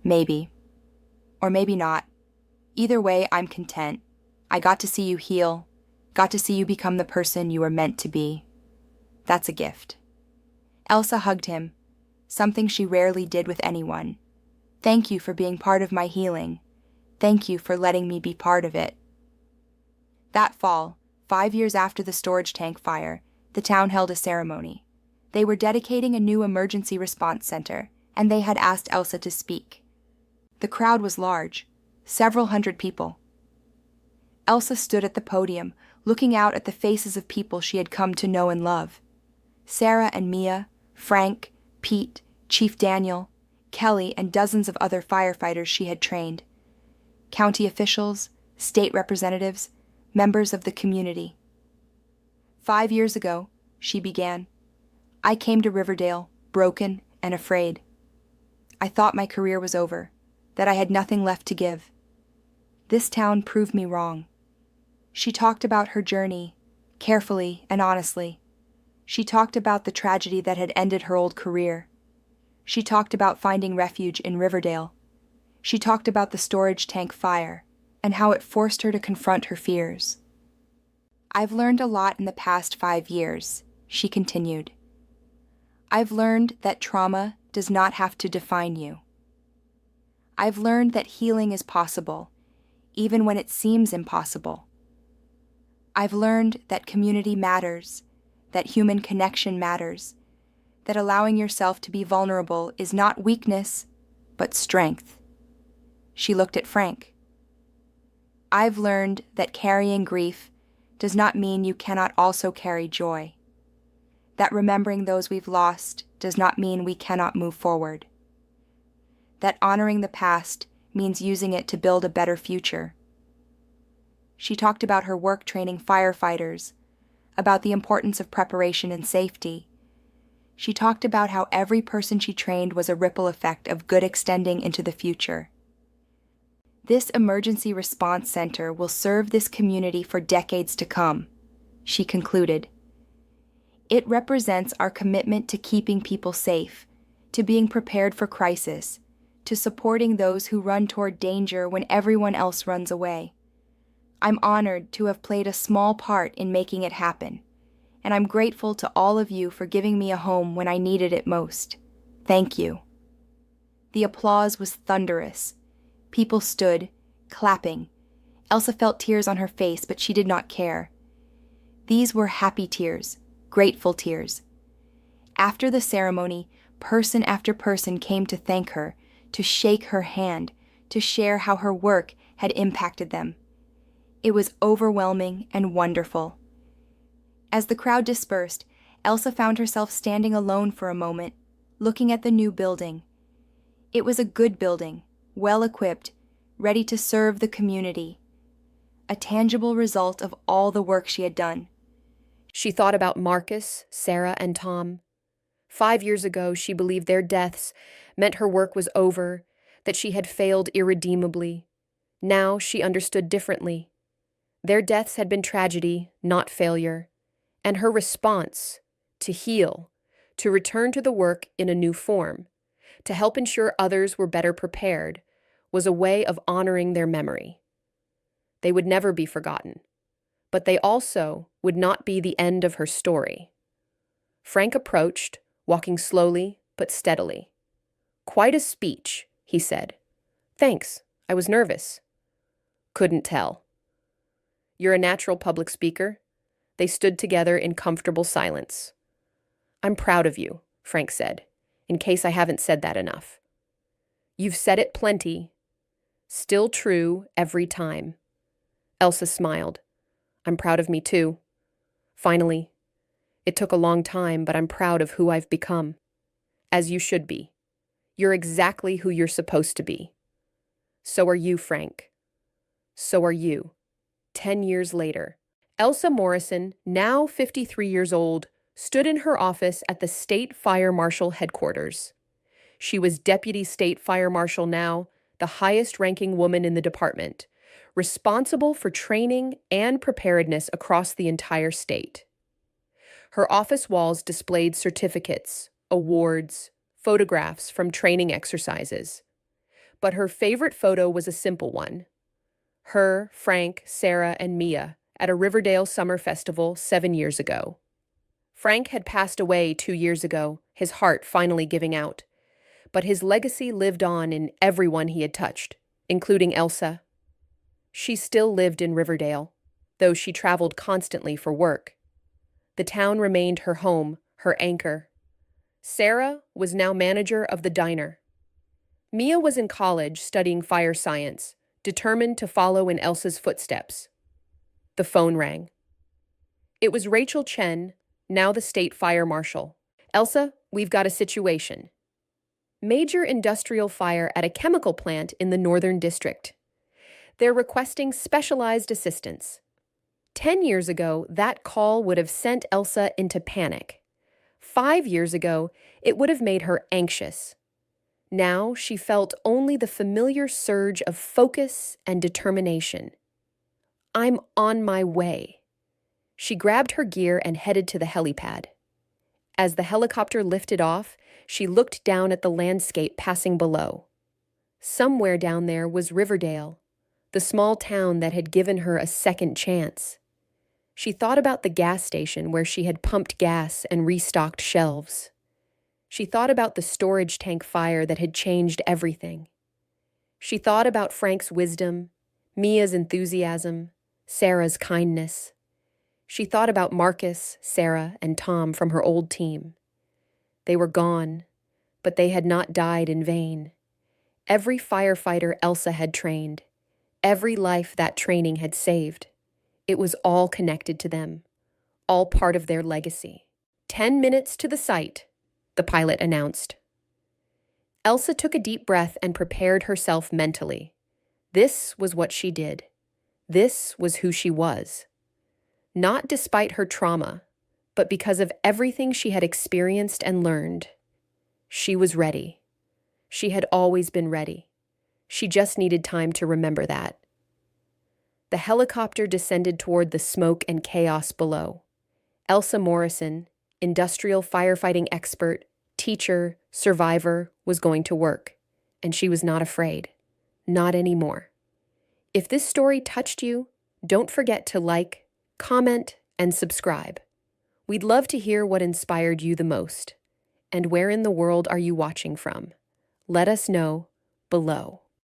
"Maybe. Or maybe not. Either way, I'm content. I got to see you heal, got to see you become the person you were meant to be. That's a gift." Elsa hugged him, something she rarely did with anyone. "Thank you for being part of my healing. Thank you for letting me be part of it." That fall, 5 years after the storage tank fire, the town held a ceremony. They were dedicating a new emergency response center, and they had asked Elsa to speak. The crowd was large, several hundred people. Elsa stood at the podium, looking out at the faces of people she had come to know and love. Sarah and Mia, Frank, Pete, Chief Daniel, Kelly, and dozens of other firefighters she had trained. County officials, state representatives, members of the community. "5 years ago," she began, "I came to Riverdale, broken and afraid. I thought my career was over, that I had nothing left to give. This town proved me wrong." She talked about her journey, carefully and honestly. She talked about the tragedy that had ended her old career. She talked about finding refuge in Riverdale. She talked about the storage tank fire and how it forced her to confront her fears. "I've learned a lot in the past 5 years," she continued. "I've learned that trauma does not have to define you. I've learned that healing is possible, even when it seems impossible. I've learned that community matters, that human connection matters, that allowing yourself to be vulnerable is not weakness, but strength." She looked at Frank. "I've learned that carrying grief does not mean you cannot also carry joy, that remembering those we've lost does not mean we cannot move forward, that honoring the past means using it to build a better future." She talked about her work training firefighters, about the importance of preparation and safety. She talked about how every person she trained was a ripple effect of good extending into the future. "This emergency response center will serve this community for decades to come," she concluded. "It represents our commitment to keeping people safe, to being prepared for crisis, to supporting those who run toward danger when everyone else runs away. I'm honored to have played a small part in making it happen, and I'm grateful to all of you for giving me a home when I needed it most. Thank you." The applause was thunderous. People stood, clapping. Elsa felt tears on her face, but she did not care. These were happy tears, grateful tears. After the ceremony, person after person came to thank her, to shake her hand, to share how her work had impacted them. It was overwhelming and wonderful. As the crowd dispersed, Elsa found herself standing alone for a moment, looking at the new building. It was a good building, well-equipped, ready to serve the community. A tangible result of all the work she had done. She thought about Marcus, Sarah, and Tom. 5 years ago, she believed their deaths meant her work was over, that she had failed irredeemably. Now she understood differently. Their deaths had been tragedy, not failure, and her response, to heal, to return to the work in a new form, to help ensure others were better prepared, was a way of honoring their memory. They would never be forgotten, but they also would not be the end of her story. Frank approached, walking slowly but steadily. "Quite a speech," he said. "Thanks, I was nervous." "Couldn't tell." "You're a natural public speaker." They stood together in comfortable silence. "I'm proud of you," Frank said, "in case I haven't said that enough." "You've said it plenty. Still true every time." Elsa smiled. "I'm proud of me too. Finally. It took a long time, but I'm proud of who I've become. As you should be. You're exactly who you're supposed to be. So are you, Frank. So are you." 10 years later, Elsa Morrison, now 53 years old, stood in her office at the State Fire Marshal headquarters. She was Deputy State Fire Marshal now, the highest-ranking woman in the department, responsible for training and preparedness across the entire state. Her office walls displayed certificates, awards, photographs from training exercises. But her favorite photo was a simple one. Her, Frank, Sarah, and Mia at a Riverdale summer festival 7 years ago. Frank had passed away 2 years ago, his heart finally giving out. But his legacy lived on in everyone he had touched, including Elsa. She still lived in Riverdale, though she traveled constantly for work. The town remained her home, her anchor. Sarah was now manager of the diner. Mia was in college studying fire science, determined to follow in Elsa's footsteps. The phone rang. It was Rachel Chen, now the state fire marshal. "Elsa, we've got a situation. Major industrial fire at a chemical plant in the Northern District. They're requesting specialized assistance." 10 years ago, that call would have sent Elsa into panic. 5 years ago, it would have made her anxious. Now she felt only the familiar surge of focus and determination. "I'm on my way." She grabbed her gear and headed to the helipad. As the helicopter lifted off, she looked down at the landscape passing below. Somewhere down there was Riverdale, the small town that had given her a second chance. She thought about the gas station where she had pumped gas and restocked shelves. She thought about the storage tank fire that had changed everything. She thought about Frank's wisdom, Mia's enthusiasm, Sarah's kindness. She thought about Marcus, Sarah, and Tom from her old team. They were gone, but they had not died in vain. Every firefighter Elsa had trained, every life that training had saved, it was all connected to them, all part of their legacy. 10 minutes to the site, the pilot announced. Elsa took a deep breath and prepared herself mentally. This was what she did. This was who she was. Not despite her trauma, but because of everything she had experienced and learned. She was ready. She had always been ready. She just needed time to remember that. The helicopter descended toward the smoke and chaos below. Elsa Morrison, industrial firefighting expert, teacher, survivor, was going to work, and she was not afraid. Not anymore. If this story touched you, don't forget to like, comment, and subscribe. We'd love to hear what inspired you the most. And where in the world are you watching from? Let us know below.